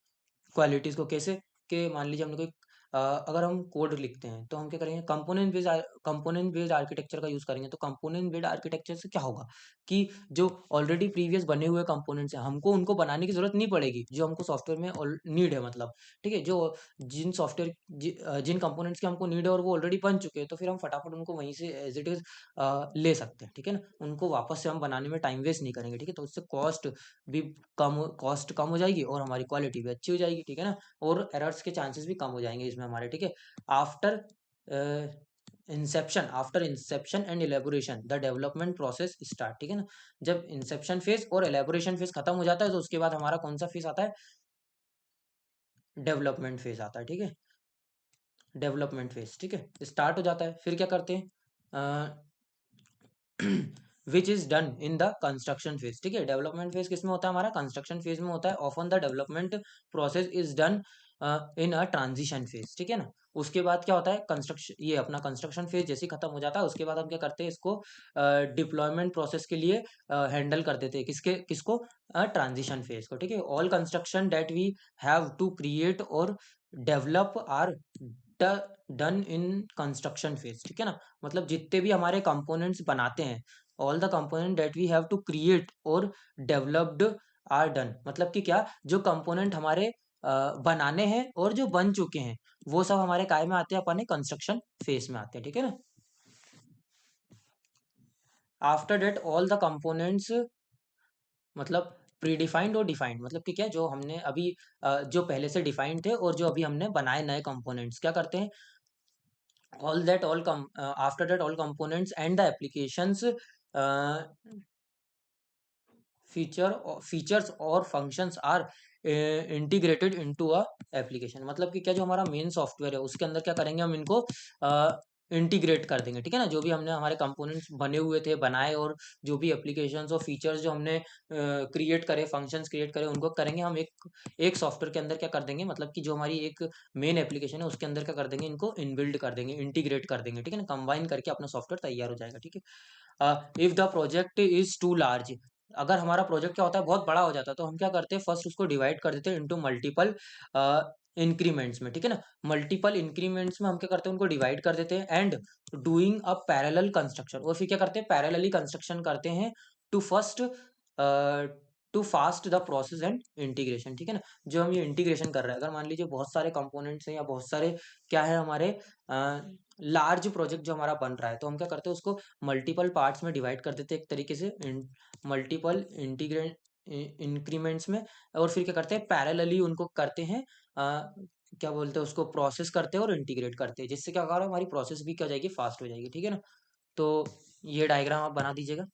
क्वालिटीज को। कैसे, कि मान लीजिए हमने कोई अगर हम कोड लिखते हैं तो हम क्या करेंगे, कंपोनेंट बेस्ड आर्किटेक्चर का यूज करेंगे। तो कंपोनेंट बेस्ड आर्किटेक्चर से क्या होगा कि जो ऑलरेडी प्रीवियस बने हुए कंपोनेंट्स हैं, हमको उनको बनाने की जरूरत नहीं पड़ेगी, जो हमको सॉफ्टवेयर में नीड है, मतलब। ठीक है, जो जिन सॉफ्टवेयर जिन कंपोनेंट्स की हमको नीड है और वो ऑलरेडी बन चुके हैं, तो फिर हम फटाफट उनको वहीं से एज इट इज ले सकते हैं। ठीक है ना, उनको वापस से हम बनाने में टाइम वेस्ट नहीं करेंगे। ठीक है, तो उससे भी कॉस्ट कम हो जाएगी और हमारी क्वालिटी भी अच्छी हो जाएगी। ठीक है ना, और एरर्स के चांसेस भी कम हो जाएंगे इसमें हमारे। ठीक है, after after Inception and elaboration the development process start. ठीक है ना, जब इंसेप्शन फेज और एलेबोरेशन फेज खत्म हो जाता है तो उसके बाद हमारा कौन सा फेज आता है, डेवलपमेंट फेज आता है। ठीक है, डेवलपमेंट फेज, ठीक है, स्टार्ट हो जाता है। फिर क्या करते हैं, which is done in the construction phase. ठीक है, डेवलपमेंट फेज किसमें होता है, हमारा कंस्ट्रक्शन फेज में होता है। Often the development process is done in a transition phase. ठीक है ना, उसके बाद क्या होता है, कंस्ट्रक्शन, ये अपना कंस्ट्रक्शन फेज जैसे ही खत्म हो जाता है उसके बाद हम क्या करते हैं, इसको डिप्लॉयमेंट प्रोसेस के लिए हैंडल कर देते हैं, किसको, ट्रांजिशन फेज को। ठीक है, all construction that we have to create और develop are done in construction phase. ठीक है ना, मतलब जितने भी हमारे कंपोनेंट्स बनाते हैं, all the component that we have to create और डेवलप्ड आर डन, मतलब कि क्या, जो कंपोनेंट हमारे बनाने हैं और जो बन चुके हैं वो सब हमारे काय में आते हैं, अपने कंस्ट्रक्शन फेज में आते हैं। ठीक है ना, after that all the components, मतलब प्रीडिफाइंड और डिफाइंड, मतलब कि क्या, जो हमने अभी जो पहले से डिफाइंड थे और जो अभी हमने बनाए नए कंपोनेंट्स, क्या करते हैं, after that all components and the applications uh, features और functions are integrated into a application, मतलब कि क्या, जो हमारा मेन सॉफ्टवेयर है उसके अंदर क्या करेंगे, हम इनको इंटीग्रेट कर देंगे। ठीक है ना, जो भी हमने हमारे कंपोनेंट्स बने हुए थे, बनाए, और जो भी एप्लीकेशंस और फीचर्स जो हमने क्रिएट करे, फंक्शंस क्रिएट करे, उनको करेंगे हम एक एक सॉफ्टवेयर के अंदर क्या कर देंगे, मतलब कि जो हमारी एक मेन एप्लीकेशन है उसके अंदर क्या कर देंगे, इनको इनबिल्ड कर देंगे, इंटीग्रेट कर देंगे। ठीक है ना, कंबाइन करके अपना सॉफ्टवेयर तैयार हो जाएगा। ठीक है, if the project is too large, अगर हमारा प्रोजेक्ट क्या होता है, बहुत बड़ा हो जाता है, तो हम क्या करते हैं, फर्स्ट उसको डिवाइड कर देते हैं इनटू मल्टीपल इंक्रीमेंट्स में। ठीक है ना, मल्टीपल इंक्रीमेंट्स में हम क्या करते हैं, उनको डिवाइड कर देते हैं, and doing a parallel construction, और फिर क्या करते हैं, पैरेलली कंस्ट्रक्शन करते हैं to first to fast the process and integration. ठीक है ना, जो हम ये इंटीग्रेशन कर रहे हैं, अगर मान लीजिए बहुत सारे कंपोनेंट्स हैं या बहुत सारे क्या है हमारे लार्ज प्रोजेक्ट जो हमारा बन रहा है, तो हम क्या करते हैं, उसको मल्टीपल पार्ट्स में डिवाइड कर देते हैं एक तरीके से, मल्टीपल इंटीग्रेट इंक्रीमेंट्स में, और फिर क्या करते हैं, पैरेलली उनको करते हैं, क्या बोलते हैं उसको, प्रोसेस करते हैं और इंटीग्रेट करते हैं, जिससे क्या होगा, हमारी प्रोसेस भी क्या हो जाएगी, फास्ट हो जाएगी। ठीक है ना, तो ये डायग्राम आप बना दीजिएगा।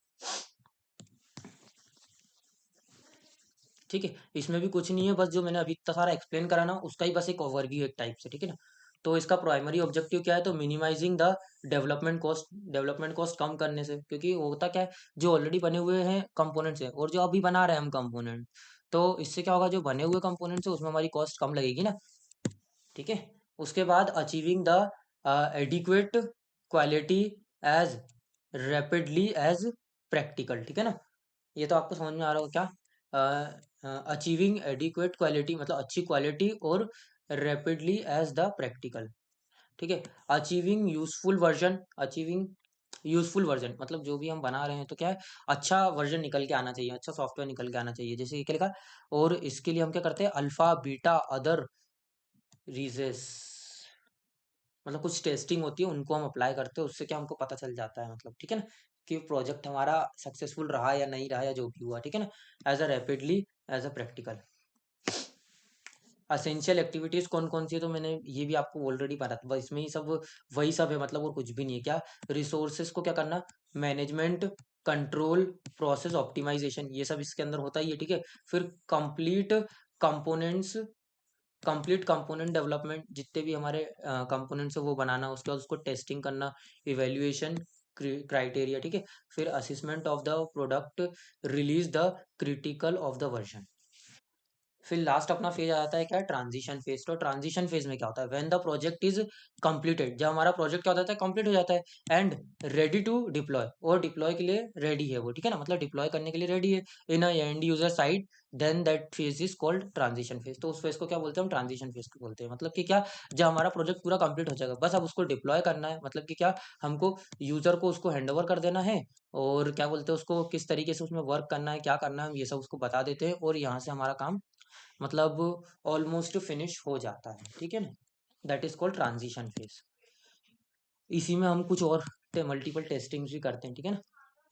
ठीक है, इसमें भी कुछ नहीं है, बस जो मैंने अभी इतना सारा एक्सप्लेन करा ना, उसका ही बस एक ओवरव्यू एक टाइप से। ठीक है ना, तो इसका प्राइमरी ऑब्जेक्टिव क्या है, तो मिनिमाइजिंग द डेवलपमेंट कॉस्ट कम करने से, क्योंकि होता क्या है, जो ऑलरेडी बने हुए हैं कंपोनेंट्स हैं और जो अभी बना रहे हैं हम कंपोनेंट, तो इससे क्या होगा, जो बने हुए कंपोनेंट्स है उसमें हमारी कॉस्ट कम लगेगी ना। ठीक है, उसके बाद achieving the adequate quality as rapidly as practical. ठीक है ना, ये तो आपको समझ में आ रहा हो क्या, अचीविंग एडिक्वेट क्वालिटी, मतलब अच्छी क्वालिटी, और रैपिडली एज द प्रैक्टिकल। ठीक है, achieving useful version, achieving useful version, मतलब जो भी हम बना रहे हैं तो क्या है, अच्छा वर्जन निकल के आना चाहिए, अच्छा सॉफ्टवेयर निकल के आना चाहिए, जैसे ये क्या लिखा। और इसके लिए हम क्या करते हैं, अल्फा बीटा अदर रीजेस, मतलब कुछ टेस्टिंग होती है उनको हम अप्लाई करते हैं, उससे क्या हमको पता चल जाता है, मतलब ठीक है ना, कि प्रोजेक्ट हमारा सक्सेसफुल रहा या नहीं रहा, या जो भी हुआ, ठीक है ना। As a rapidly, as a practical. Essential activities कौन कौन सी है, तो मैंने ये भी आपको ऑलरेडी पता था, बस इसमें ही सब वही सब है, मतलब और कुछ भी नहीं है। क्या, रिसोर्सेज को क्या करना, मैनेजमेंट, कंट्रोल, प्रोसेस ऑप्टिमाइजेशन, ये सब इसके अंदर होता ही है, ठीक है। फिर कंपोनेंट्स कंप्लीट कंपोनेंट डेवलपमेंट, जितने भी हमारे कंपोनेंट्स है वो बनाना, उसके बाद उसको टेस्टिंग करना, इवेल्युएशन क्राइटेरिया, ठीक है। फिर assessment of the product, release the critical of the version. फिर लास्ट अपना फेज आ जाता है क्या, ट्रांजिशन फेज। तो ट्रांजिशन फेज में क्या होता है, when the project is completed, जब हमारा प्रोजेक्ट क्या हो जाता है, कंप्लीट हो जाता है, एंड रेडी टू डिप्लॉय, और डिप्लॉय के लिए रेडी है वो, ठीक है ना, मतलब डिप्लॉय करने के लिए रेडी है in a end user side, then that phase is called transition phase. तो उस फेज को क्या बोलते हैं, हम ट्रांजिशन फेज को बोलते हैं। मतलब कि क्या, जब हमारा प्रोजेक्ट पूरा कंप्लीट हो जाएगा, बस अब उसको डिप्लॉय करना है, मतलब कि क्या, हमको यूजर को उसको हैंड ओवर कर देना है, और क्या बोलते हैं उसको, किस तरीके से उसमें वर्क करना है, क्या करना है, हम ये सब उसको बता देते हैं, और यहाँ से हमारा काम मतलब ऑलमोस्ट फिनिश हो जाता है, ठीक है ना। That is called transition phase. इसी में हम कुछ और मल्टीपल टेस्टिंग्स भी करते हैं, ठीक है ना।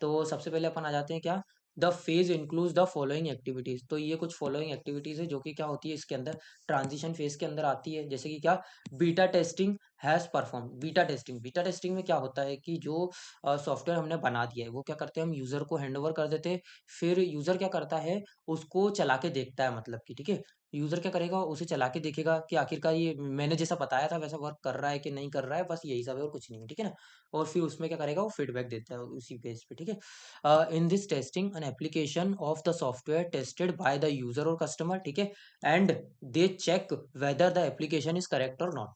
तो सबसे पहले अपन आ जाते हैं क्या, the phase includes the following activities. तो ये कुछ फॉलोइंग एक्टिविटीज है जो कि क्या होती है इसके अंदर, ट्रांजिशन फेज के अंदर आती है, जैसे कि क्या, beta testing has perform. Beta testing में क्या होता है कि जो सॉफ्टवेयर हमने बना दिया है वो क्या करते हैं, हम यूजर को हैंड ओवर कर देते हैं, फिर यूजर क्या करता है, उसको चला के देखता है, मतलब कि ठीक है, यूजर क्या करेगा, उसे चला के देखेगा कि आखिरकार ये मैंने जैसा बताया था वैसा वर्क कर रहा है कि नहीं कर रहा है, बस यही सब है और कुछ नहीं है, ठीक है ना। और फिर उसमें क्या करेगा, वो फीडबैक देता है उसी बेस पे, ठीक है। In this testing an application of the software tested by the user और कस्टमर, ठीक है, and they check whether the application is correct और नॉट।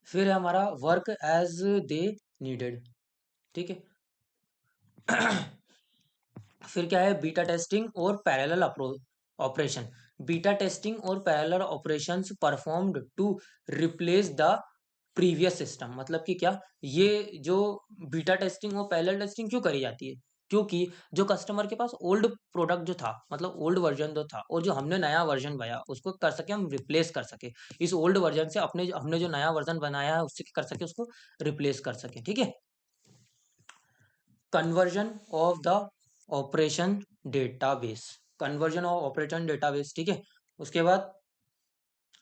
फिर है हमारा वर्क एज दे नीडेड, ठीक है। फिर क्या है, बीटा टेस्टिंग और पैरेलल ऑपरेशन। बीटा टेस्टिंग और parallel operations performed to replace the previous system, मतलब कि क्या, ये जो बीटा टेस्टिंग और पैरेलल टेस्टिंग क्यों करी जाती है, क्योंकि जो कस्टमर के पास ओल्ड प्रोडक्ट जो था, मतलब ओल्ड वर्जन जो था, और जो हमने नया वर्जन बनाया उसको कर सके हम रिप्लेस कर सके, इस ओल्ड वर्जन से अपने हमने जो नया वर्जन बनाया है उससे कर सके उसको रिप्लेस कर सके, ठीक है। Conversion of the operation database, conversion of operation database, ठीक है। उसके बाद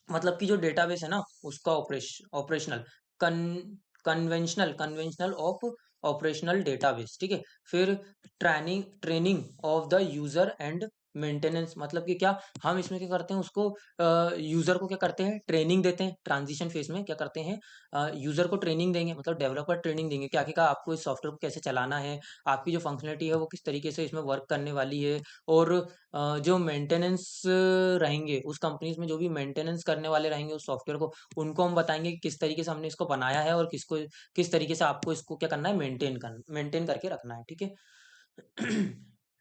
मतलब कि जो डेटाबेस है ना उसका ऑपरेशनल, कन कन्वेंशनल ऑफ ऑपरेशनल डेटाबेस, ठीक है। फिर training of the user and maintenance, मतलब कि क्या, हम इसमें क्या करते हैं, उसको यूजर को क्या करते हैं, ट्रेनिंग देते हैं, ट्रांजिशन फेज में क्या करते हैं, यूजर को ट्रेनिंग देंगे, मतलब डेवलपर ट्रेनिंग देंगे कि आखिरकार आपको इस सॉफ्टवेयर को कैसे चलाना है, आपकी जो फंक्शनलिटी है वो किस तरीके से इसमें वर्क करने वाली है, और जो मेंटेनेंस रहेंगे उस कंपनीज में, जो भी मेंटेनेंस करने वाले रहेंगे उस सॉफ्टवेयर को, उनको हम बताएंगे कि किस तरीके से हमने इसको बनाया है और किस तरीके से आपको इसको क्या करना है, मेंटेन करके रखना है, ठीक है।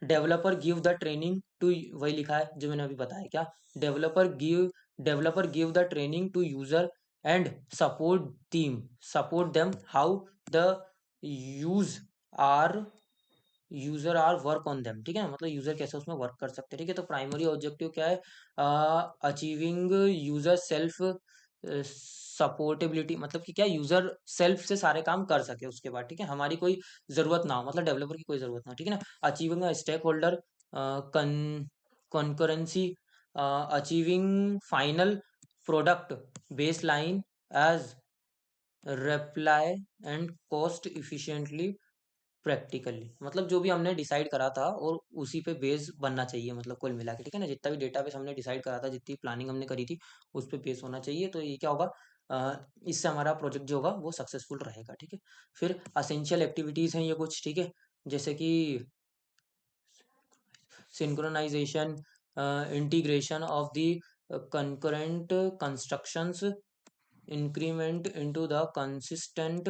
Developer give the training to, वही लिखा है जो मैंने अभी बताया, क्या, developer give the training to user and support them how the use are user are work on them, ठीक है ना, मतलब यूजर कैसे उसमें वर्क कर सकते हैं, ठीक है। तो प्राइमरी ऑब्जेक्टिव क्या है, अचीविंग यूजर सेल्फ सपोर्टेबिलिटी, मतलब कि क्या, यूजर सेल्फ से सारे काम कर सके उसके बाद, ठीक है, हमारी कोई जरूरत ना हो, मतलब डेवलपर की कोई जरूरत ना हो, ठीक है ना। Achieving stakeholder concurrency, achieving final product baseline as reply and cost efficiently practically, मतलब जो भी हमने डिसाइड करा था और उसी पे बेस बनना चाहिए, मतलब कुल मिला के, ठीक है ना, जितना भी डेटाबेस हमने डिसाइड करा था, जितनी प्लानिंग हमने करी थी उस पे बेस होना चाहिए, तो ये क्या होगा, इससे हमारा प्रोजेक्ट जो होगा वो सक्सेसफुल रहेगा, ठीक है। फिर असेंशियल एक्टिविटीज हैं ये कुछ, ठीक है, जैसे कि synchronization, integration of the concurrent constructions, increment into the consistent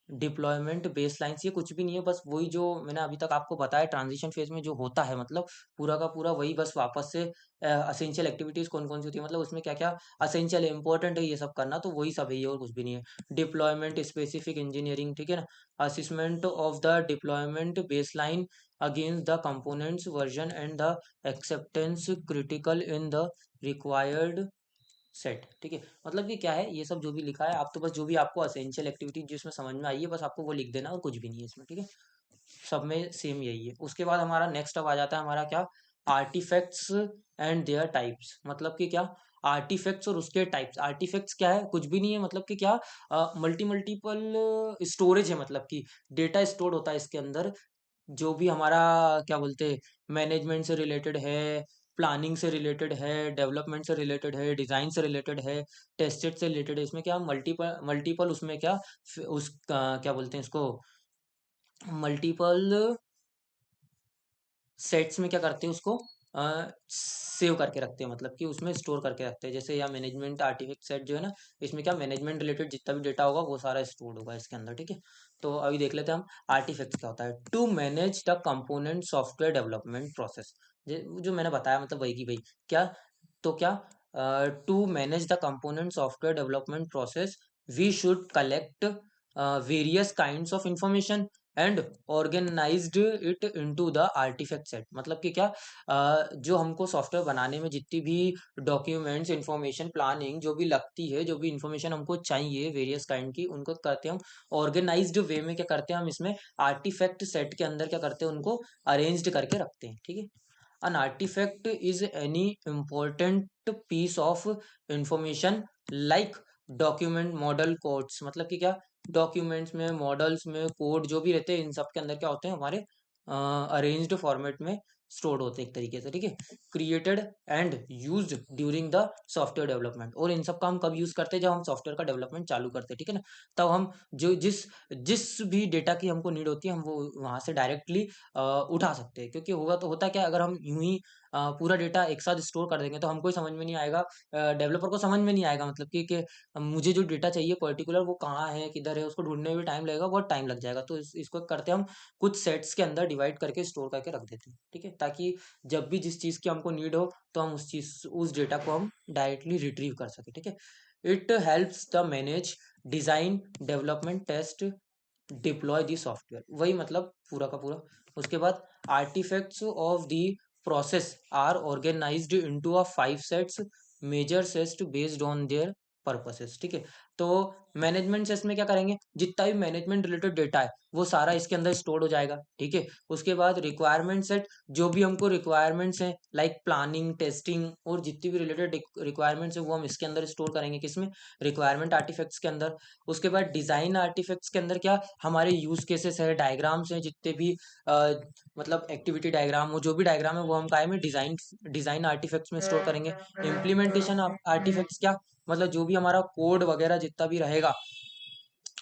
deployment baselines ये कुछ भी नहीं है, बस वही जो मैंने अभी तक आपको बताया ट्रांजिशन फेज में जो होता है, मतलब पूरा का पूरा वही, बस वापस से असेंशियल एक्टिविटीज कौन कौन सी होती है, मतलब उसमें क्या क्या असेंशियल इंपॉर्टेंट है ये सब करना, तो वही सब है ये, और कुछ भी नहीं है। डिप्लॉयमेंट स्पेसिफिक इंजीनियरिंग, ठीक है ना। Assessment of the deployment baseline against the components version and the acceptance critical in the required set, ठीक है। मतलब कि क्या है ये सब जो भी लिखा है, आप तो बस जो भी आपको असेंशियल एक्टिविटी जिसमें समझ में आई है बस आपको वो लिख देना, और कुछ भी नहीं है इसमें, ठीक है। सब में सेम यही है। उसके बाद हमारा नेक्स्ट अब आ जाता है हमारा क्या, आर्टिफैक्ट्स एंड देयर टाइप्स। मतलब कि क्या, आर्टिफैक्ट्स और उसके टाइप्स। आर्टिफैक्ट्स क्या है, कुछ भी नहीं है, मतलब कि क्या, मल्टीपल स्टोरेज है, मतलब कि डेटा स्टोर होता है इसके अंदर, जो भी हमारा क्या बोलते हैं, मैनेजमेंट से रिलेटेड है, प्लानिंग से रिलेटेड है, डेवलपमेंट से रिलेटेड है, डिजाइन से रिलेटेड है, टेस्टेड से रिलेटेड है। इसमें क्या मल्टीपल मल्टीपल उसमें क्या, उस क्या बोलते हैं इसको, मल्टीपल सेट्स में क्या करते हैं उसको सेव करके रखते हैं, मतलब कि उसमें स्टोर करके रखते हैं। जैसे या मैनेजमेंट आर्टिफैक्ट सेट जो है ना, इसमें क्या मैनेजमेंट रिलेटेड जितना भी डेटा होगा वो सारा स्टोर होगा इसके अंदर, ठीक है। तो अभी देख लेते हैं हम आर्टिफैक्ट्स क्या होता है। To manage the component software development process, जो मैंने बताया मतलब वही की वही। क्या, तो क्या, to manage the component software development process we should collect various kinds of information and organised it into the artifact set. मतलब कि क्या, जो हमको सॉफ्टवेयर बनाने में जितनी भी डॉक्यूमेंट्स इंफॉर्मेशन प्लानिंग जो भी लगती है, जो भी इंफॉर्मेशन हमको चाहिए वेरियस काइंड की, उनको करते हैं हम ऑर्गेनाइज्ड वे में। क्या करते हैं हम इसमें आर्टिफैक्ट सेट के अंदर क्या करते हैं, उनको अरेंज्ड करके रखते हैं, ठीक है। An artifact is any important piece of information like document model codes। मतलब कि क्या, डॉक्यूमेंट्स में, मॉडल्स में, कोड जो भी रहते हैं, इन सब के अंदर क्या होते हैं हमारे अरेंज्ड फॉर्मेट में स्टोर्ड होते हैं एक तरीके से, ठीक है। Created and used during the software development. और इन सब का हम कब यूज करते हैं, जब हम सॉफ्टवेयर का डेवलपमेंट चालू करते हैं, ठीक है ना। तब हम जो जिस जिस भी डेटा की हमको नीड होती है, हम वो वहां से डायरेक्टली उठा सकते हैं। क्योंकि होगा तो होता क्या है, अगर हम यूं ही पूरा डेटा एक साथ स्टोर कर देंगे तो हमको ही समझ में नहीं आएगा, डेवलपर को समझ में नहीं आएगा, मतलब कि मुझे जो डेटा चाहिए पर्टिकुलर वो कहाँ है किधर है, उसको ढूंढने में भी टाइम लगेगा, बहुत टाइम लग जाएगा। तो इसको करते हैं हम कुछ सेट्स के अंदर डिवाइड करके स्टोर करके रख देते हैं, ठीक है। ताकि जब भी जिस चीज़ की हमको नीड हो तो हम उस डेटा को हम डायरेक्टली रिट्रीव कर सके, ठीक है। It helps the manage design development test deploy the software, वही मतलब पूरा का पूरा। उसके बाद artifacts of the process are organised into a 5 sets, major sets based on their purposes, ठीक है। तो मैनेजमेंट सेट्स में क्या करेंगे, जितना भी मैनेजमेंट रिलेटेड डेटा है वो सारा इसके अंदर स्टोर हो जाएगा, ठीक है। उसके बाद रिक्वायरमेंट सेट, जो भी हमको रिक्वायरमेंट्स हैं लाइक प्लानिंग टेस्टिंग और जितनी भी रिलेटेड रिक्वायरमेंट्स है वो हम इसके अंदर स्टोर करेंगे, किसमें, रिक्वायरमेंट आर्टिफैक्ट्स के अंदर। उसके बाद डिजाइन आर्टिफैक्ट्स के अंदर क्या, हमारे यूज केसेस है, डायग्राम्स हैं, जितने भी अ, मतलब एक्टिविटी डायग्राम हो, जो भी डायग्राम है वो हम काय में डिजाइन डिजाइन आर्टिफैक्ट्स में स्टोर करेंगे। इम्प्लीमेंटेशन आर्टिफैक्ट्स क्या, मतलब जो भी हमारा कोड वगैरह जितना भी रहेगा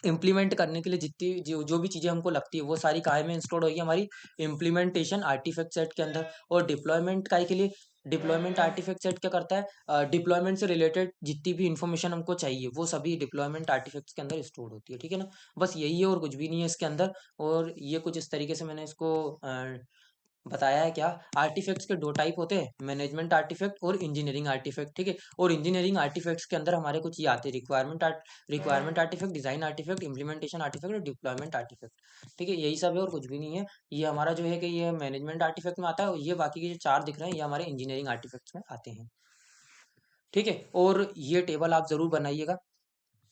इम्प्लीमेंट करने के लिए, जितनी जो भी चीजें हमको लगती है वो सारी काय में इंस्टॉल होगी, हमारी इम्प्लीमेंटेशन आर्टिफैक्ट सेट के अंदर। और डिप्लॉयमेंट काय के लिए, डिप्लॉयमेंट आर्टिफैक्ट सेट क्या करता है, डिप्लॉयमेंट से रिलेटेड जितनी भी इंफॉर्मेशन हमको चाहिए वो सभी डिप्लॉयमेंट आर्टिफैक्ट्स के अंदर स्टोर होती है, ठीक है ना। बस यही है और कुछ भी नहीं है इसके अंदर। और ये कुछ इस तरीके से मैंने इसको बताया है। क्या, आर्टिफैक्ट्स के दो टाइप होते हैं, मैनेजमेंट आर्टिफैक्ट और इंजीनियरिंग आर्टिफैक्ट, ठीक है। और इंजीनियरिंग आर्टिफैक्ट्स के अंदर हमारे कुछ ये आते हैं, requirement artifact, design artifact, implementation artifact और डिप्लॉयमेंट आर्टिफैक्ट, ठीक है। यही सब है और कुछ भी नहीं है। ये हमारा जो है कि ये मैनेजमेंट आर्टिफैक्ट में आता है, और ये बाकी के जो चार दिख रहे हैं ये हमारे इंजीनियरिंग आर्टिफैक्ट्स में आते हैं, ठीक है। और ये टेबल आप जरूर बनाइएगा।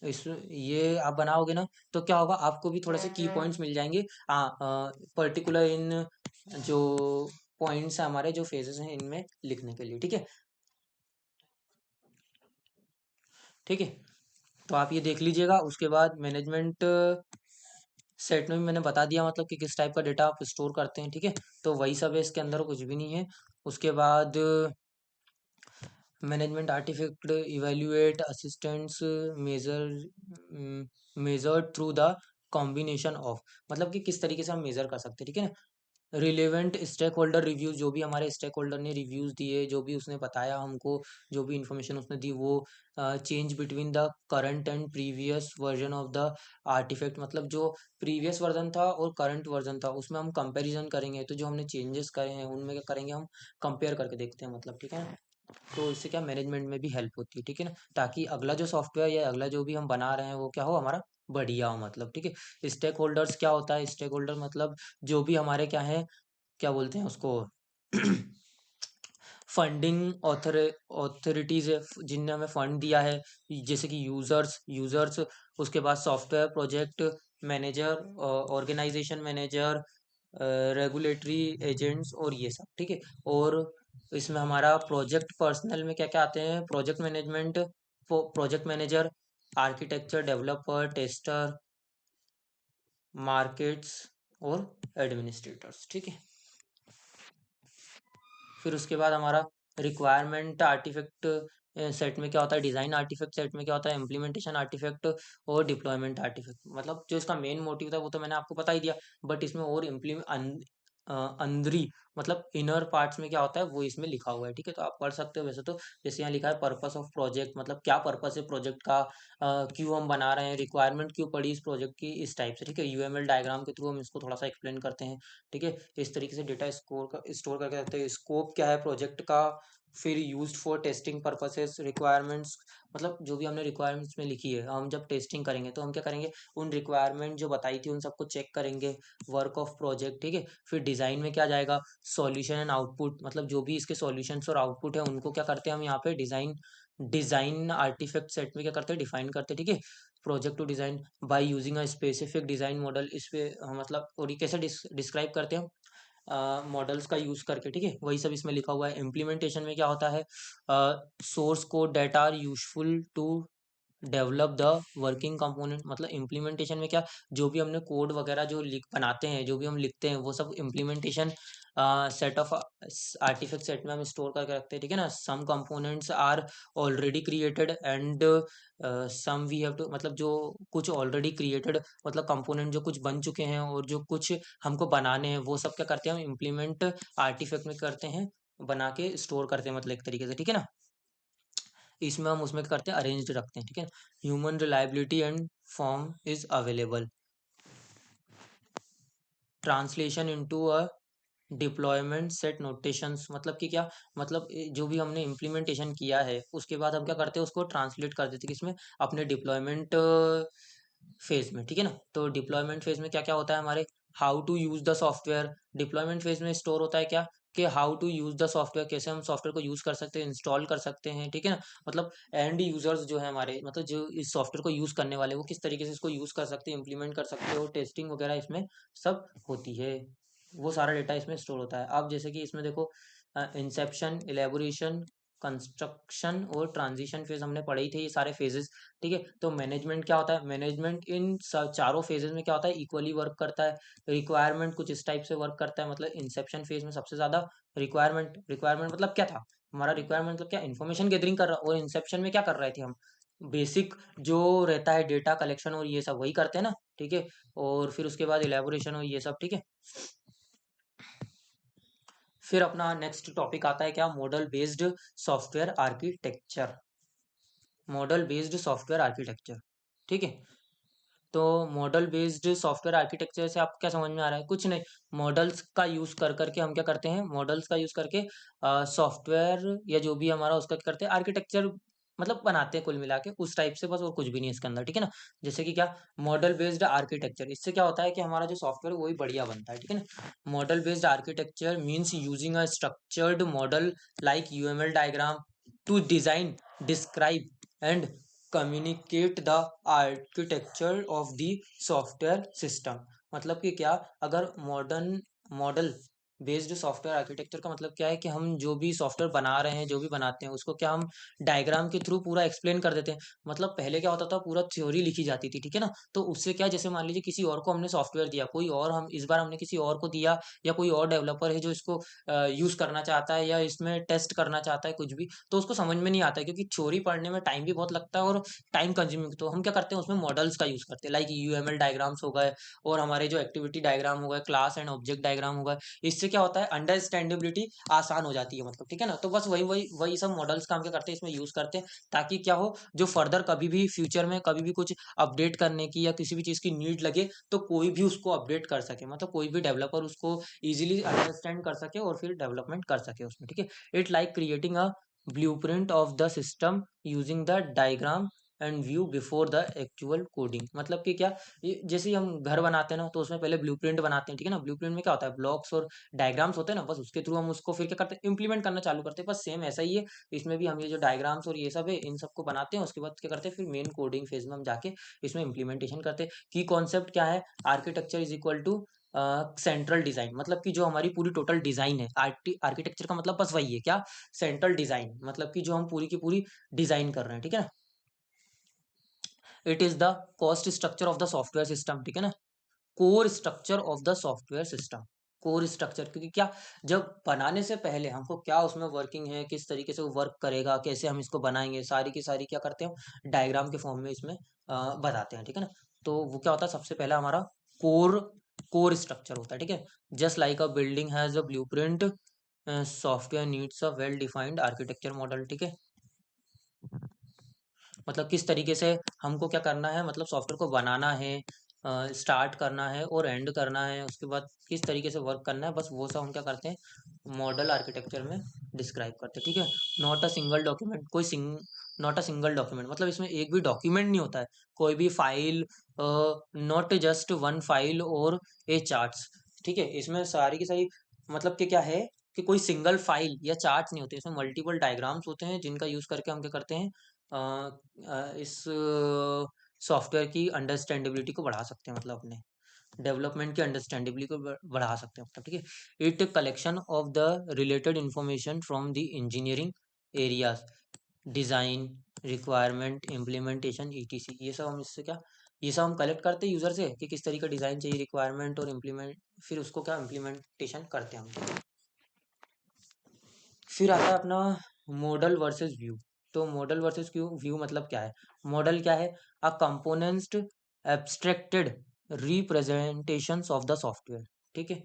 इस ये आप बनाओगे ना तो क्या होगा, आपको भी थोड़े से की पॉइंट्स मिल जाएंगे, पर्टिकुलर इन जो पॉइंट्स हैं हमारे, जो फेजेस हैं इनमें लिखने के लिए, ठीक है। ठीक है, तो आप ये देख लीजिएगा। उसके बाद मैनेजमेंट सेट में भी मैंने बता दिया, मतलब कि किस टाइप का डेटा आप स्टोर करते हैं, ठीक है। तो वही सब है इसके अंदर, कुछ भी नहीं है। उसके बाद management artifact evaluate assistants major major through the combination of, मतलब कि किस तरीके से हम मेजर कर सकते हैं, ठीक है ना। रिलेवेंट स्टेक होल्डर रिव्यूज, जो भी हमारे स्टेक होल्डर ने रिव्यूज दिए, जो भी उसने बताया हमको, जो भी इंफॉर्मेशन उसने दी, वो change between the current and previous version of the artifact, मतलब जो प्रीवियस वर्जन था और करंट वर्जन था उसमें हम कंपैरिजन करेंगे, तो जो हमने चेंजेस करे हैं उनमें क्या करेंगे, हम कंपेयर करके देखते हैं, मतलब ठीक है ना। तो इससे क्या मैनेजमेंट में भी हेल्प होती है, ठीक है ना, ताकि अगला जो सॉफ्टवेयर या अगला जो भी हम बना रहे हैं वो क्या हो, हमारा बढ़िया हो, मतलब ठीक है। स्टेक होल्डर्स क्या होता है, स्टेक होल्डर मतलब जो भी हमारे क्या है, क्या बोलते हैं उसको, फंडिंग ऑथोरिटीज है, जिनने हमें फंड दिया है, जैसे कि यूजर्स, उसके बाद software project manager, organisation manager, regulatory agents और ये सब, ठीक है। और इसमें हमारा प्रोजेक्ट पर्सनल में क्या क्या आते हैं, project management, project manager, architecture, developer, tester, markets और एडमिनिस्ट्रेटर्स, ठीक है। फिर उसके बाद हमारा रिक्वायरमेंट आर्टिफैक्ट सेट में क्या होता है, डिज़ाइन आर्टिफैक्ट सेट में क्या होता है, इम्प्लीमेंटेशन आर्टिफैक्ट और डिप्लॉयमेंट आर्टिफैक्ट, मतलब जो इसका मेन मोटिव था वो तो मैंने आपको बता ही दिया, बट इसमें और अंदरी, मतलब इनर पार्ट्स में क्या होता है वो इसमें लिखा हुआ है, ठीक है। तो आप पढ़ सकते हो वैसे तो, जैसे यहाँ लिखा है पर्पस ऑफ प्रोजेक्ट, मतलब क्या पर्पस है प्रोजेक्ट का, क्यों हम बना रहे हैं, रिक्वायरमेंट क्यों पड़ी इस प्रोजेक्ट की, इस टाइप से, ठीक है। यूएमएल डायग्राम के थ्रू हम इसको थोड़ा सा एक्सप्लेन करते हैं, ठीक है। इस तरीके से डेटा स्टोर करके रखते हैं। स्कोप क्या है प्रोजेक्ट का, फिर used for testing purposes, requirements, मतलब जो भी हमने रिक्वायरमेंट्स में लिखी है, हम जब टेस्टिंग करेंगे तो हम क्या करेंगे, उन रिक्वायरमेंट जो बताई थी उन सबको चेक करेंगे। वर्क ऑफ प्रोजेक्ट, ठीक है। फिर डिज़ाइन में क्या जाएगा, सॉल्यूशन एंड आउटपुट, मतलब जो भी इसके सॉल्यूशंस और आउटपुट है उनको क्या करते हैं हम यहाँ पे डिज़ाइन आर्टिफैक्ट सेट में क्या करते हैं, डिफाइन करते हैं, ठीक है। Project to design by using a specific design model, इस पे मतलब, और ये कैसे डिस्क्राइब करते हैं हम, मॉडल्स का यूज करके, ठीक है। वही सब इसमें लिखा हुआ है। इम्प्लीमेंटेशन में क्या होता है, source code data are useful to develop the working component, मतलब इम्प्लीमेंटेशन में क्या, जो भी हमने कोड वगैरह जो लिख बनाते हैं, जो भी हम लिखते हैं वो सब implementation set of artifact set में हम स्टोर करके रखते हैं, ठीक है ना। Some components are already created and some we have to, मतलब जो कुछ ऑलरेडी क्रिएटेड, मतलब कंपोनेंट जो कुछ बन चुके हैं और जो कुछ हमको बनाने हैं वो सब क्या करते हैं हम इम्प्लीमेंट आर्टिफैक्ट में करते हैं, बना के स्टोर करते हैं, मतलब एक तरीके से, ठीक है ना। इसमें हम उसमें क्या करते हैं, अरेंज्ड रखते हैं, ठीक है। Human reliability and form is available, translation into a deployment set notations, मतलब कि क्या, मतलब जो भी हमने इम्प्लीमेंटेशन किया है उसके बाद हम क्या करते हैं उसको ट्रांसलेट कर देते हैं किसमें, अपने डिप्लॉयमेंट फेज में, ठीक है ना। तो डिप्लॉयमेंट फेज में क्या क्या होता है हमारे, how to use the software, deployment phase में स्टोर होता है क्या, कि how to use the software, कैसे हम सॉफ्टवेयर को यूज कर सकते हैं, इंस्टॉल कर सकते हैं, ठीक है ना। मतलब एंड यूजर्स जो है हमारे, मतलब जो इस सॉफ्टवेयर को यूज करने वाले, वो किस तरीके से इसको यूज कर सकते हैं, इंप्लीमेंट कर सकते हो, टेस्टिंग वगैरह इसमें सब होती है। वो सारा डेटा इसमें स्टोर होता है। अब जैसे कि इसमें देखो, इंसेप्शन, इलेबोरेशन, कंस्ट्रक्शन और ट्रांजिशन फेज हमने पढ़े ही थे, ये सारे फेजेस, ठीक है। तो मैनेजमेंट क्या होता है, मैनेजमेंट इन चारों फेजेस में क्या होता है, इक्वली वर्क करता है। रिक्वायरमेंट कुछ इस टाइप से वर्क करता है, मतलब इंसेप्शन फेज में सबसे ज्यादा रिक्वायरमेंट मतलब क्या था, हमारा रिक्वायरमेंट मतलब क्या, इन्फॉर्मेशन गैदरिंग कर रहा, और इंसेप्शन में क्या कर रहे थे हम, बेसिक जो रहता है डेटा कलेक्शन और ये सब वही करते हैं ना, ठीक है। और फिर उसके बाद इलेबोरेशन और ये सब, ठीक है। फिर अपना नेक्स्ट टॉपिक आता है क्या, model based software architecture, model based software architecture, ठीक है। तो मॉडल बेस्ड सॉफ्टवेयर आर्किटेक्चर से आपको क्या समझ में आ रहा है, कुछ नहीं, मॉडल्स का यूज कर करके हम क्या करते हैं, मॉडल्स का यूज करके सॉफ्टवेयर या जो भी हमारा उसका क्या करते हैं, आर्किटेक्चर मतलब बनाते हैं कुल मिला के, उस टाइप से बस, और कुछ भी नहीं इसके अंदर, ठीक है ना। जैसे कि क्या, मॉडल बेस्ड आर्किटेक्चर, इससे क्या होता है कि हमारा जो सॉफ्टवेयर वही बढ़िया बनता है, ठीक है ना। Model based architecture means using a structured model like UML diagram to design, describe and communicate the architecture of the software system, मतलब कि क्या, अगर modern model based software architecture का मतलब क्या है कि हम जो भी सॉफ्टवेयर बना रहे हैं, जो भी बनाते हैं, उसको क्या हम डायग्राम के थ्रू पूरा एक्सप्लेन कर देते हैं। मतलब पहले क्या होता था, पूरा थ्योरी लिखी जाती थी, ठीक है ना। तो उससे क्या, जैसे मान लीजिए किसी और को हमने सॉफ्टवेयर दिया, कोई और हम इस बार हमने किसी और को दिया, या कोई और डेवलपर है जो इसको यूज करना चाहता है या इसमें टेस्ट करना चाहता है कुछ भी, तो उसको समझ में नहीं आता है, क्योंकि थ्योरी पढ़ने में टाइम भी बहुत लगता है और टाइम कंज्यूमिंग। तो हम क्या करते हैं, उसमें मॉडल्स का यूज करते हैं, लाइक यूएमएल डायग्राम्स हो गए, और हमारे जो एक्टिविटी डायग्राम हो गए, क्लास एंड ऑब्जेक्ट डायग्राम हो गए। इससे क्या होता है, अंडरस्टैंडेबिलिटी आसान हो जाती है, मतलब ठीक है ना। तो बस वही वही वही सब मॉडल्स का हम क्या करते हैं, इसमें यूज करते हैं, ताकि क्या हो, जो फर्दर कभी भी फ्यूचर में कभी भी कुछ अपडेट करने की या किसी भी चीज की नीड लगे, तो कोई भी उसको अपडेट कर सके, मतलब कोई भी डेवलपर उसको इजीली अंडरस्टैंड कर सके और फिर डेवलपमेंट कर सके उसमें, ठीक है। It like creating a blueprint of the system using the diagram and view before the actual coding. मतलब कि क्या, ये जैसे ही हम घर बनाते हैं ना, तो उसमें पहले ब्लूप्रिंट बनाते हैं, ठीक है ना। ब्लूप्रिंट में क्या होता है, ब्लॉक्स और डायग्राम्स होते हैं ना, बस उसके थ्रू हम उसको फिर क्या करते हैं, इंप्लीमेंट करना चालू करते हैं। बस सेम ऐसा ही है, इसमें भी हम ये जो डायग्राम्स और ये सब है, इन सबको बनाते हैं, उसके बाद क्या करते हैं, फिर मेन कोडिंग फेज में हम जाके इसमें इंप्लीमेंटेशन करते हैं। की कॉन्सेप्ट क्या है, architecture is equal to central design. मतलब कि जो हमारी पूरी टोटल डिजाइन है, आर्किटेक्चर का मतलब बस वही है, क्या, सेंट्रल डिजाइन, मतलब कि जो हम पूरी की पूरी डिजाइन कर रहे हैं, ठीक है ना। It is the cost structure of the software system, ठीक है ना। Core structure of the software system, core structure, क्योंकि क्या, जब बनाने से पहले हमको क्या उसमें वर्किंग है, किस तरीके से वो वर्क करेगा, कैसे हम इसको बनाएंगे, सारी की सारी क्या करते हैं, डायग्राम के फॉर्म में इसमें बताते हैं, ठीक है ना। तो वो क्या होता है, सबसे पहला हमारा कोर कोर स्ट्रक्चर होता है, ठीक है। Just like a building has a blueprint, software needs a well defined architecture model, ठीक है। मतलब किस तरीके से हमको क्या करना है, मतलब सॉफ्टवेयर को बनाना है, स्टार्ट करना है और एंड करना है, उसके बाद किस तरीके से वर्क करना है, बस वो सब हम क्या करते हैं, मॉडल आर्किटेक्चर में डिस्क्राइब करते हैं, ठीक है। Not a single document, not a single document, मतलब इसमें एक भी डॉक्यूमेंट नहीं होता है, कोई भी file, not just one file और ए चार्ट्स, ठीक है। इसमें सारी की सारी, मतलब कि क्या है, कि कोई सिंगल फाइल या चार्ट नहीं होते, इसमें मल्टीपल डायग्राम्स होते हैं, जिनका यूज करके हम क्या करते हैं, इस सॉफ्टवेयर की अंडरस्टैंडेबिलिटी को बढ़ा सकते हैं, मतलब अपने डेवलपमेंट की अंडरस्टैंडेबिलिटी को बढ़ा सकते हैं, मतलब ठीक है। It collection of the related information from the engineering areas, design, requirement, implementation, etc, ये सब हम इससे क्या, ये सब हम कलेक्ट करते हैं यूजर से, कि किस तरीके का डिजाइन चाहिए, रिक्वायरमेंट और इम्प्लीमेंट, फिर उसको क्या इम्प्लीमेंटेशन करते हैं हम। फिर आता है अपना मॉडल वर्सेस व्यू। तो मॉडल वर्सेस व्यू मतलब क्या है, मॉडल क्या है, a component abstracted representations of the software, ठीक है।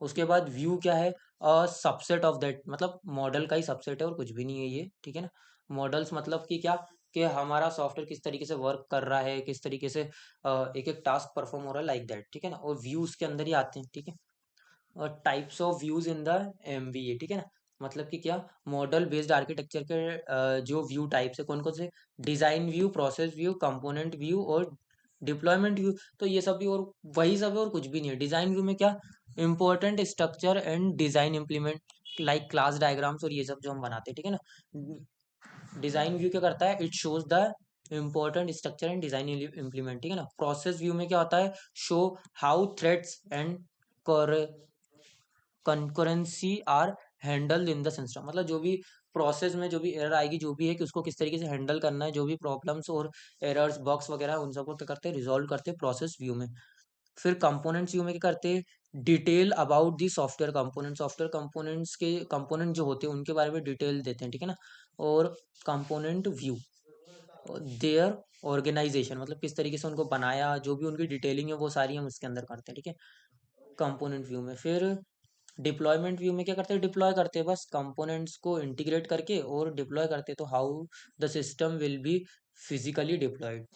उसके बाद व्यू क्या है, अ सबसेट ऑफ दैट, मतलब मॉडल का ही सबसेट है और कुछ भी नहीं है ये, ठीक है ना। मॉडल्स मतलब कि क्या, कि हमारा सॉफ्टवेयर किस तरीके से वर्क कर रहा है, किस तरीके से एक एक टास्क परफॉर्म हो रहा है, लाइक दैट, ठीक है ना। और व्यूज के अंदर ही आते हैं, ठीक है। और types of views in the MVA, ठीक है ना। मतलब कि क्या, मॉडल बेस्ड आर्किटेक्चर के जो व्यू टाइप्स है, कौन कौन से, design view, process view, component view और डिप्लॉयमेंट व्यू। तो ये सब भी और वही सब है और कुछ भी नहीं है। डिजाइन व्यू में क्या, important structure and design implement, like class diagrams और ये सब जो हम बनाते हैं, ठीक है ना। डिजाइन व्यू क्या करता है, it shows the important structure and design implement, ठीक है ना। प्रोसेस व्यू में क्या होता है, show how threads and concurrency are handle in the system, मतलब जो भी प्रोसेस में जो भी एरर आएगी, जो भी है, कि उसको किस तरीके से हैंडल करना है, जो भी प्रॉब्लम्स और एरर्स बग्स वगैरह उन सबको क्या करते हैं, रिजॉल्व करते हैं प्रोसेस व्यू में। फिर कंपोनेंट्स व्यू में क्या करते हैं, detail about the software components के कंपोनेंट जो होते हैं उनके बारे में डिटेल देते हैं, ठीक है ना। और कंपोनेंट व्यू, देयर ऑर्गेनाइजेशन, मतलब किस तरीके से उनको बनाया, जो भी उनकी डिटेलिंग है वो सारी हम इसके अंदर करते हैं, ठीक है, कंपोनेंट व्यू में। फिर डिप्लॉयमेंट व्यू में क्या करते हैं, डिप्लॉय करते हैं बस कंपोनेंट्स को इंटीग्रेट करके और डिप्लॉय करते हैं। तो how the system will be physically deployed,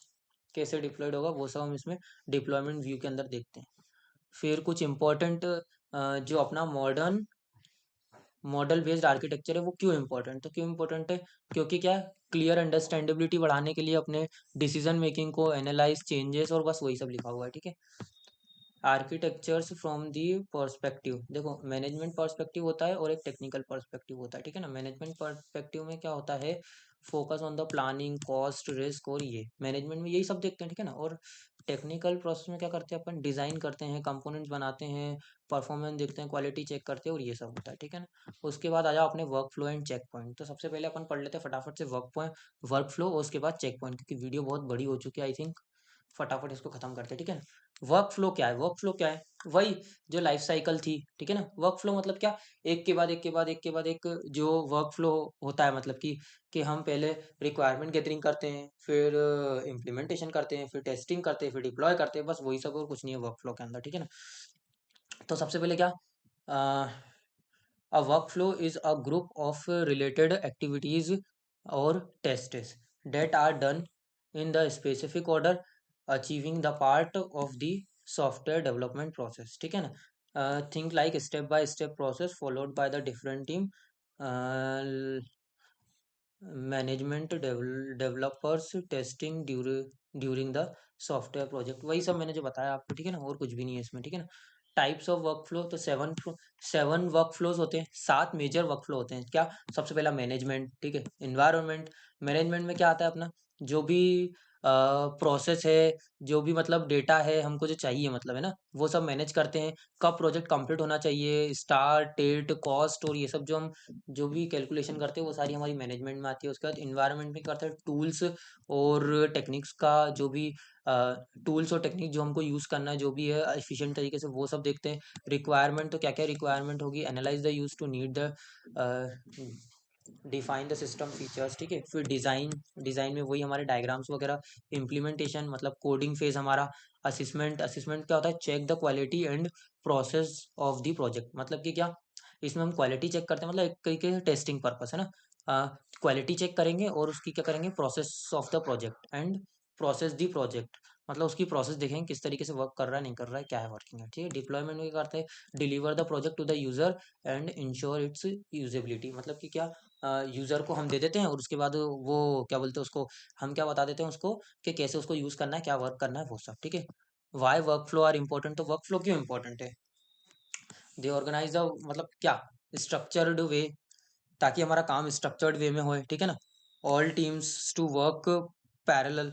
कैसे डिप्लॉयड होगा, वो सब हम इसमें डिप्लॉयमेंट व्यू के अंदर देखते हैं। फिर कुछ इंपॉर्टेंट, जो अपना मॉडर्न मॉडल बेस्ड आर्किटेक्चर है वो क्यों इंपॉर्टेंट, तो क्यों इंपॉर्टेंट है, क्योंकि क्या, क्लियर अंडरस्टैंडेबिलिटी बढ़ाने के लिए, अपने डिसीजन मेकिंग को एनालाइज चेंजेस, और बस वही सब लिखा हुआ है, ठीक है। आर्किटेक्चर्स फ्रॉम दी पर्सपेक्टिव, देखो मैनेजमेंट पर्सपेक्टिव होता है और एक टेक्निकल पर्सपेक्टिव होता है, ठीक है ना। मैनेजमेंट पर्सपेक्टिव में क्या होता है, focus on the planning, cost, risk, और ये मैनेजमेंट में यही सब देखते हैं, ठीक है ना। और टेक्निकल प्रोसेस में क्या करते हैं अपन, डिज़ाइन करते हैं, कंपोनेंट्स बनाते हैं, परफॉर्मेंस देखते हैं, क्वालिटी चेक करते हैं और ये सब होता है, ठीक है ना। उसके बाद आ जाओ अपने workflow and checkpoint. तो सबसे पहले अपन पढ़ लेते हैं फटाफट से वर्क फ्लो और उसके बाद चेक पॉइंट, क्योंकि वीडियो बहुत बड़ी हो चुकी है आई थिंक। फटाफट इसको खत्म करते हैं, ठीक है ना। वर्क फ्लो क्या है, वर्क फ्लो क्या है, वही जो लाइफ साइकिल थी, ठीक है ना। वर्क फ्लो मतलब क्या, एक के बाद एक के बाद एक के बाद एक जो वर्क फ्लो होता है, मतलब कि हम पहले रिक्वायरमेंट गैदरिंग करते हैं, फिर इम्प्लीमेंटेशन करते हैं, फिर टेस्टिंग करते हैं, फिर डिप्लॉय करते हैं, बस वही सब और कुछ नहीं है वर्क फ्लो के अंदर, ठीक है ना। तो सबसे पहले क्या, a workflow is a group of related activities or tasks that are done in the specific order, achieving the part of the software development process, ठीक है ना। think like step by step process followed by the different team, uh, management, developers, testing during the software project, वही सब मैंने जो बताया आपको, ठीक है ना, और कुछ भी नहीं है इसमें, ठीक है ना। टाइप्स ऑफ वर्क फ्लो, तो सेवन वर्क फ्लोज होते हैं, 7 मेजर वर्क फ्लो होते हैं। क्या, सबसे पहला मैनेजमेंट, ठीक है, इन्वायरमेंट। मैनेजमेंट में क्या आता है अपना, जो भी प्रोसेस है, जो भी मतलब डेटा है हमको जो चाहिए, मतलब है ना, वो सब मैनेज करते हैं। कब प्रोजेक्ट कंप्लीट होना चाहिए, स्टार्ट डेट, कॉस्ट और ये सब जो हम जो भी कैलकुलेशन करते हैं वो सारी हमारी मैनेजमेंट में आती है। उसके बाद इन्वायरमेंट में करते हैं टूल्स और टेक्निक्स का, जो भी टूल्स और टेक्निक जो हमको यूज़ करना है, जो भी है एफिशिएंट तरीके से, वो सब देखते हैं। रिक्वायरमेंट, तो क्या क्या रिक्वायरमेंट होगी, analyse the use to need the define the system features, ठीक है। फिर डिज़ाइन में वही हमारे डायग्राम्स वगैरह। इम्प्लीमेंटेशन मतलब कोडिंग फेज हमारा। असिस्मेंट क्या होता है, check the quality and process of the project, मतलब कि क्या, इसमें हम क्वालिटी चेक करते हैं, मतलब एक तरीके से टेस्टिंग पर्पस है ना। क्वालिटी चेक करेंगे और उसकी क्या करेंगे, process of the project and process the project, मतलब उसकी प्रोसेस देखेंगे किस तरीके से वर्क कर रहा है, नहीं कर रहा है, क्या है वर्किंग है, ठीक है। डिप्लॉयमेंट में क्या करते हैं, deliver the project to the user and ensure its usability, मतलब कि क्या, यूजर को हम दे देते हैं और उसके बाद वो क्या बोलते हैं उसको, हम क्या बता देते हैं उसको कि कैसे उसको यूज करना है, क्या वर्क करना है, वो सब, ठीक है। Why workflow are important, तो वर्क फ्लो क्यों इंपॉर्टेंट है, दे ऑर्गेनाइज द, मतलब क्या, स्ट्रक्चर्ड वे, ताकि हमारा काम स्ट्रक्चर्ड वे में होए, ठीक है ना। All teams to work parallel.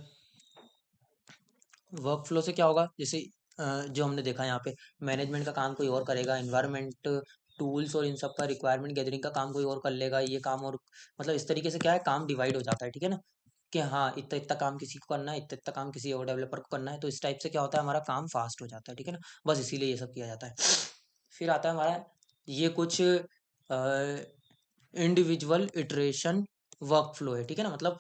Workflow से क्या होगा, जैसे जो हमने देखा यहाँ पे, मैनेजमेंट का काम कोई और करेगा, इन्वायरमेंट, टूल्स और इन सब का रिक्वायरमेंट गैदरिंग का काम कोई और कर लेगा, ये काम, और मतलब इस तरीके से क्या है, काम डिवाइड हो जाता है, ठीक है ना। कि हाँ, इतना इतना काम किसी को करना है, इतना इतना काम किसी और डेवलपर को करना है, तो इस टाइप से क्या होता है, हमारा काम फास्ट हो जाता है, ठीक है ना। बस इसीलिए ये सब किया जाता है। फिर आता है हमारा ये कुछ इंडिविजुअल इटरेशन वर्क फ्लो है, ठीक है ना। मतलब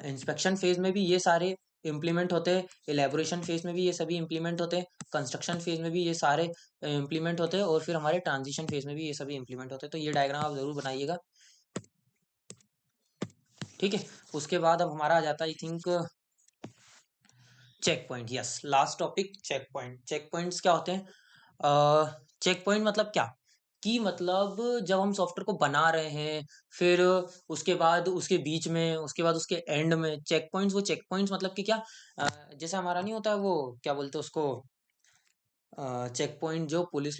इंस्पेक्शन फेज में भी ये सारे इम्प्लीमेंट होते हैं, एलेबोरेशन फेज में भी ये सभी इम्प्लीमेंट होते हैं, कंस्ट्रक्शन फेज में भी ये सारे इम्प्लीमेंट होते हैं, और फिर हमारे ट्रांजिशन फेज में भी ये सभी इम्प्लीमेंट होते हैं। तो ये डायग्राम आप जरूर बनाइएगा, ठीक है। उसके बाद अब हमारा आ जाता है I think checkpoint, yes, last topic, checkpoint. Checkpoints क्या होते हैं, चेक पॉइंट मतलब क्या, कि मतलब जब हम सॉफ्टवेयर को बना रहे हैं, फिर उसके बाद उसके बीच में, उसके बाद उसके एंड में चेक पॉइंट्स, वो चेक पॉइंट्स मतलब कि क्या, जैसे हमारा नहीं होता है वो, क्या बोलते हैं उसको, चेक पॉइंट जो पुलिस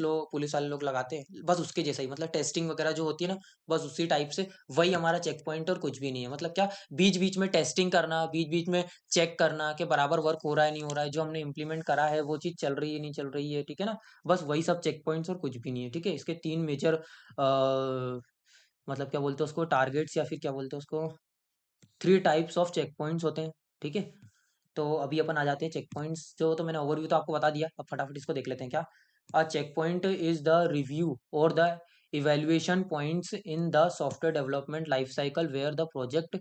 वाले लोग लगाते हैं, बस उसके जैसा ही, मतलब टेस्टिंग वगैरह जो होती है ना, बस उसी टाइप से, वही हमारा चेक पॉइंट और कुछ भी नहीं है। मतलब क्या, बीच बीच में टेस्टिंग करना, बीच बीच में चेक करना कि बराबर वर्क हो रहा है नहीं हो रहा है, जो हमने इम्प्लीमेंट करा है वो चीज़ चल रही है नहीं चल रही है, ठीक है ना। बस वही सब चेक पॉइंट्स और कुछ भी नहीं है, ठीक है। इसके 3 मेजर मतलब क्या बोलते हैं उसको, टारगेट्स, या फिर क्या बोलते हैं उसको, 3 टाइप्स ऑफ चेक पॉइंट्स होते हैं, ठीक है। तो अभी अपन आ जाते हैं चेक पॉइंट्स, जो तो मैंने ओवरव्यू तो आपको बता दिया, अब फटाफट इसको देख लेते हैं क्या। A checkpoint is the review और the evaluation points in the software development life cycle where the project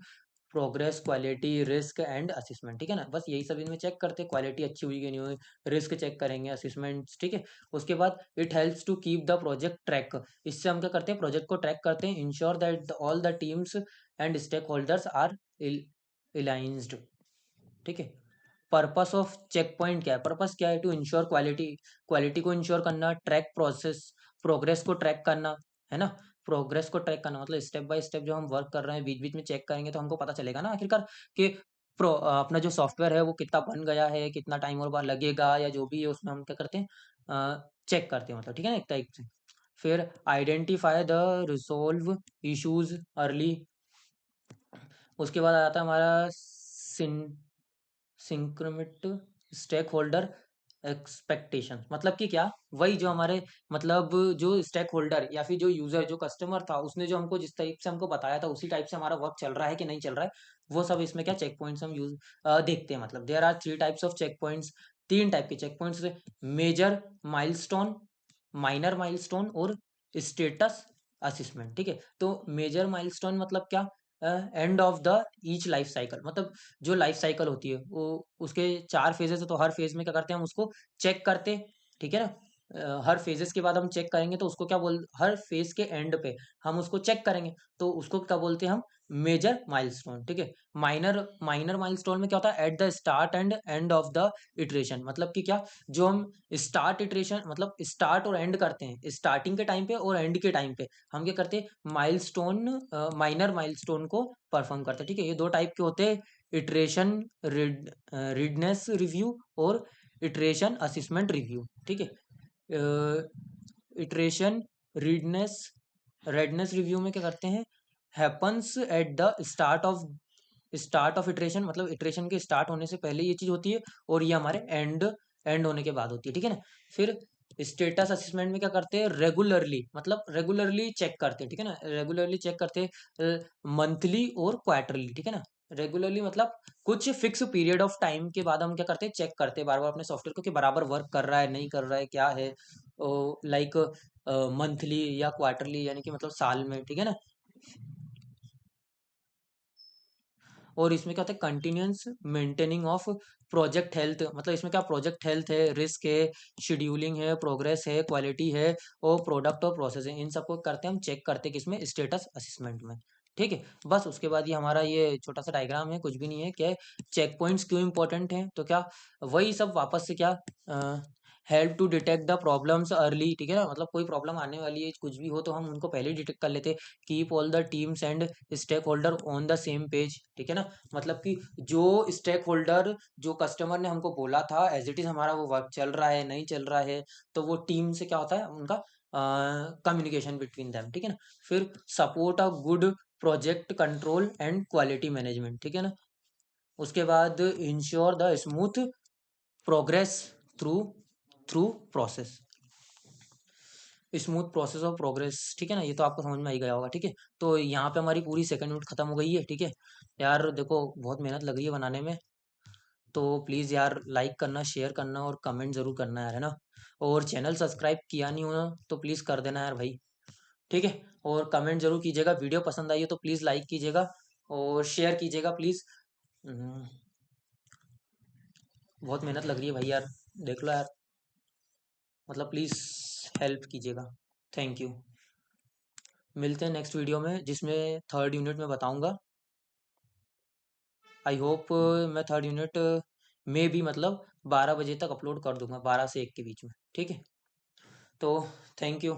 progress, quality, risk and assessment, ठीक है ना। बस यही सब इनमें चेक करते हैं, क्वालिटी अच्छी हुई कि नहीं हुई, रिस्क चेक करेंगे, असिस्मेंट, ठीक है। उसके बाद it helps to keep the project track, इससे हम क्या करते हैं, प्रोजेक्ट को ट्रैक करते हैं। Ensure that all the teams and stakeholders are aligned, ठीक है। पर्पस ऑफ चेक पॉइंट क्या है, पर्पस क्या है, टू इंश्योर क्वालिटी, क्वालिटी को इंश्योर करना, ट्रैक प्रोसेस, प्रोग्रेस को ट्रैक करना, है ना। प्रोग्रेस को ट्रैक करना मतलब स्टेप बाय स्टेप जो हम वर्क कर रहे हैं, बीच बीच में चेक करेंगे तो हमको पता चलेगा ना आखिरकार कि अपना जो सॉफ्टवेयर है वो कितना बन गया है, कितना टाइम और बार लगेगा, या जो भी है उसमें हम क्या करते हैं, चेक करते हैं, मतलब, ठीक है ना, एक टाइप से। फिर identify the resolve issues early. उसके बाद आ जाता है हमारा सिंक्रमिट, स्टेक होल्डर एक्सपेक्टेशन मतलब कि क्या, वही जो हमारे मतलब जो स्टेक होल्डर या फिर जो यूजर जो कस्टमर था उसने जो हमको जिस टाइप से हमको बताया था उसी टाइप से हमारा वर्क चल रहा है कि नहीं चल रहा है, वो सब इसमें क्या चेक पॉइंट्स हम यूज देखते हैं। मतलब there are three types of checkpoints, तीन टाइप के checkpoints, major milestone, minor milestone और स्टेटस असेसमेंट। ठीक है, तो मेजर माइलस्टोन मतलब क्या, end of the each life cycle, मतलब जो लाइफ साइकिल होती है वो उसके चार फेजेस है, तो हर फेज में क्या करते हैं हम उसको चेक करते हैं। ठीक है ना, हर फेजेस के बाद हम चेक करेंगे तो उसको क्या बोल, हर फेज के एंड पे हम उसको चेक करेंगे तो उसको क्या बोलते हैं हम, मेजर माइलस्टोन। ठीक है, माइनर माइनर माइलस्टोन में क्या होता है, at the start and and of the iteration, मतलब कि क्या, जो हम स्टार्ट इटरेशन मतलब स्टार्ट और एंड करते हैं, स्टार्टिंग के टाइम पे और एंड के टाइम पे हम क्या करते हैं, माइलस्टोन माइनर माइलस्टोन को परफॉर्म करते हैं। ठीक है, ये दो टाइप के होते हैं, इटरेशन रीडनेस रिव्यू और इटरेशन असेसमेंट रिव्यू। ठीक है, इटरेशन रीडनेस रेडनेस रिव्यू में क्या करते हैं, happens at the start of iteration, मतलब इटरेशन के स्टार्ट होने से पहले ये चीज होती है और ये हमारे एंड एंड होने के बाद होती है। ठीक है ना, फिर स्टेटस असेसमेंट में क्या करते हैं, रेगुलरली मतलब रेगुलरली चेक करते हैं। ठीक है ना, रेगुलरली चेक करते हैं, मंथली और क्वार्टरली। ठीक है ना, रेगुलरली मतलब कुछ फिक्स पीरियड ऑफ टाइम के बाद हम क्या करते हैं, चेक करते हैं बार बार अपने सॉफ्टवेयर को कि बराबर वर्क कर रहा है नहीं कर रहा है क्या है, लाइक मंथली या क्वार्टरली यानी कि मतलब साल में। ठीक है ना, और इसमें क्या होता है, continuous maintaining of project health, मतलब इसमें क्या, प्रोजेक्ट हेल्थ है, रिस्क है, शेड्यूलिंग है, प्रोग्रेस है, क्वालिटी है और प्रोडक्ट और प्रोसेस है, इन सबको करते हैं हम, चेक करते हैं किसमें, स्टेटस असेसमेंट में। ठीक है, बस उसके बाद ये हमारा ये छोटा सा डायग्राम है, कुछ भी नहीं है। क्या चेक पॉइंट्स क्यों इंपॉर्टेंट हैं, तो क्या वही सब वापस से क्या, help to detect the problems early. ठीक है ना, मतलब कोई प्रॉब्लम आने वाली है कुछ भी हो तो हम उनको पहले ही डिटेक्ट कर लेते, keep all the teams and stakeholder on the same page. ठीक है ना, मतलब कि जो स्टेक होल्डर जो कस्टमर ने हमको बोला था एज इट इज हमारा वो वर्क चल रहा है नहीं चल रहा है, तो वो टीम से क्या होता है उनका कम्युनिकेशन बिटवीन दैम। ठीक है ना, फिर support a good project control and quality management. ठीक है ना, उसके बाद ensure the smooth progress through through process, smooth process of progress. ठीक है ना, ये तो आपको समझ में आ ही गया होगा। ठीक है, तो यहाँ पे हमारी पूरी सेकंड यूनिट खत्म हो गई है। ठीक है यार, देखो बहुत मेहनत लग रही है बनाने में, तो प्लीज़ यार लाइक करना, शेयर करना और कमेंट ज़रूर करना यार, है ना। और चैनल सब्सक्राइब किया नहीं हो तो प्लीज़ कर देना यार भाई। ठीक है, और कमेंट जरूर कीजिएगा, वीडियो पसंद आई हो तो प्लीज़ लाइक कीजिएगा और शेयर कीजिएगा प्लीज़। बहुत मेहनत लग रही है भाई यार, देख लो यार, मतलब प्लीज़ हेल्प कीजिएगा। थैंक यू, मिलते हैं नेक्स्ट वीडियो में जिसमें थर्ड यूनिट में बताऊंगा। आई होप मैं थर्ड यूनिट में भी मतलब 12 बजे तक अपलोड कर दूंगा, 12 से 1 के बीच में। ठीक है, तो थैंक यू।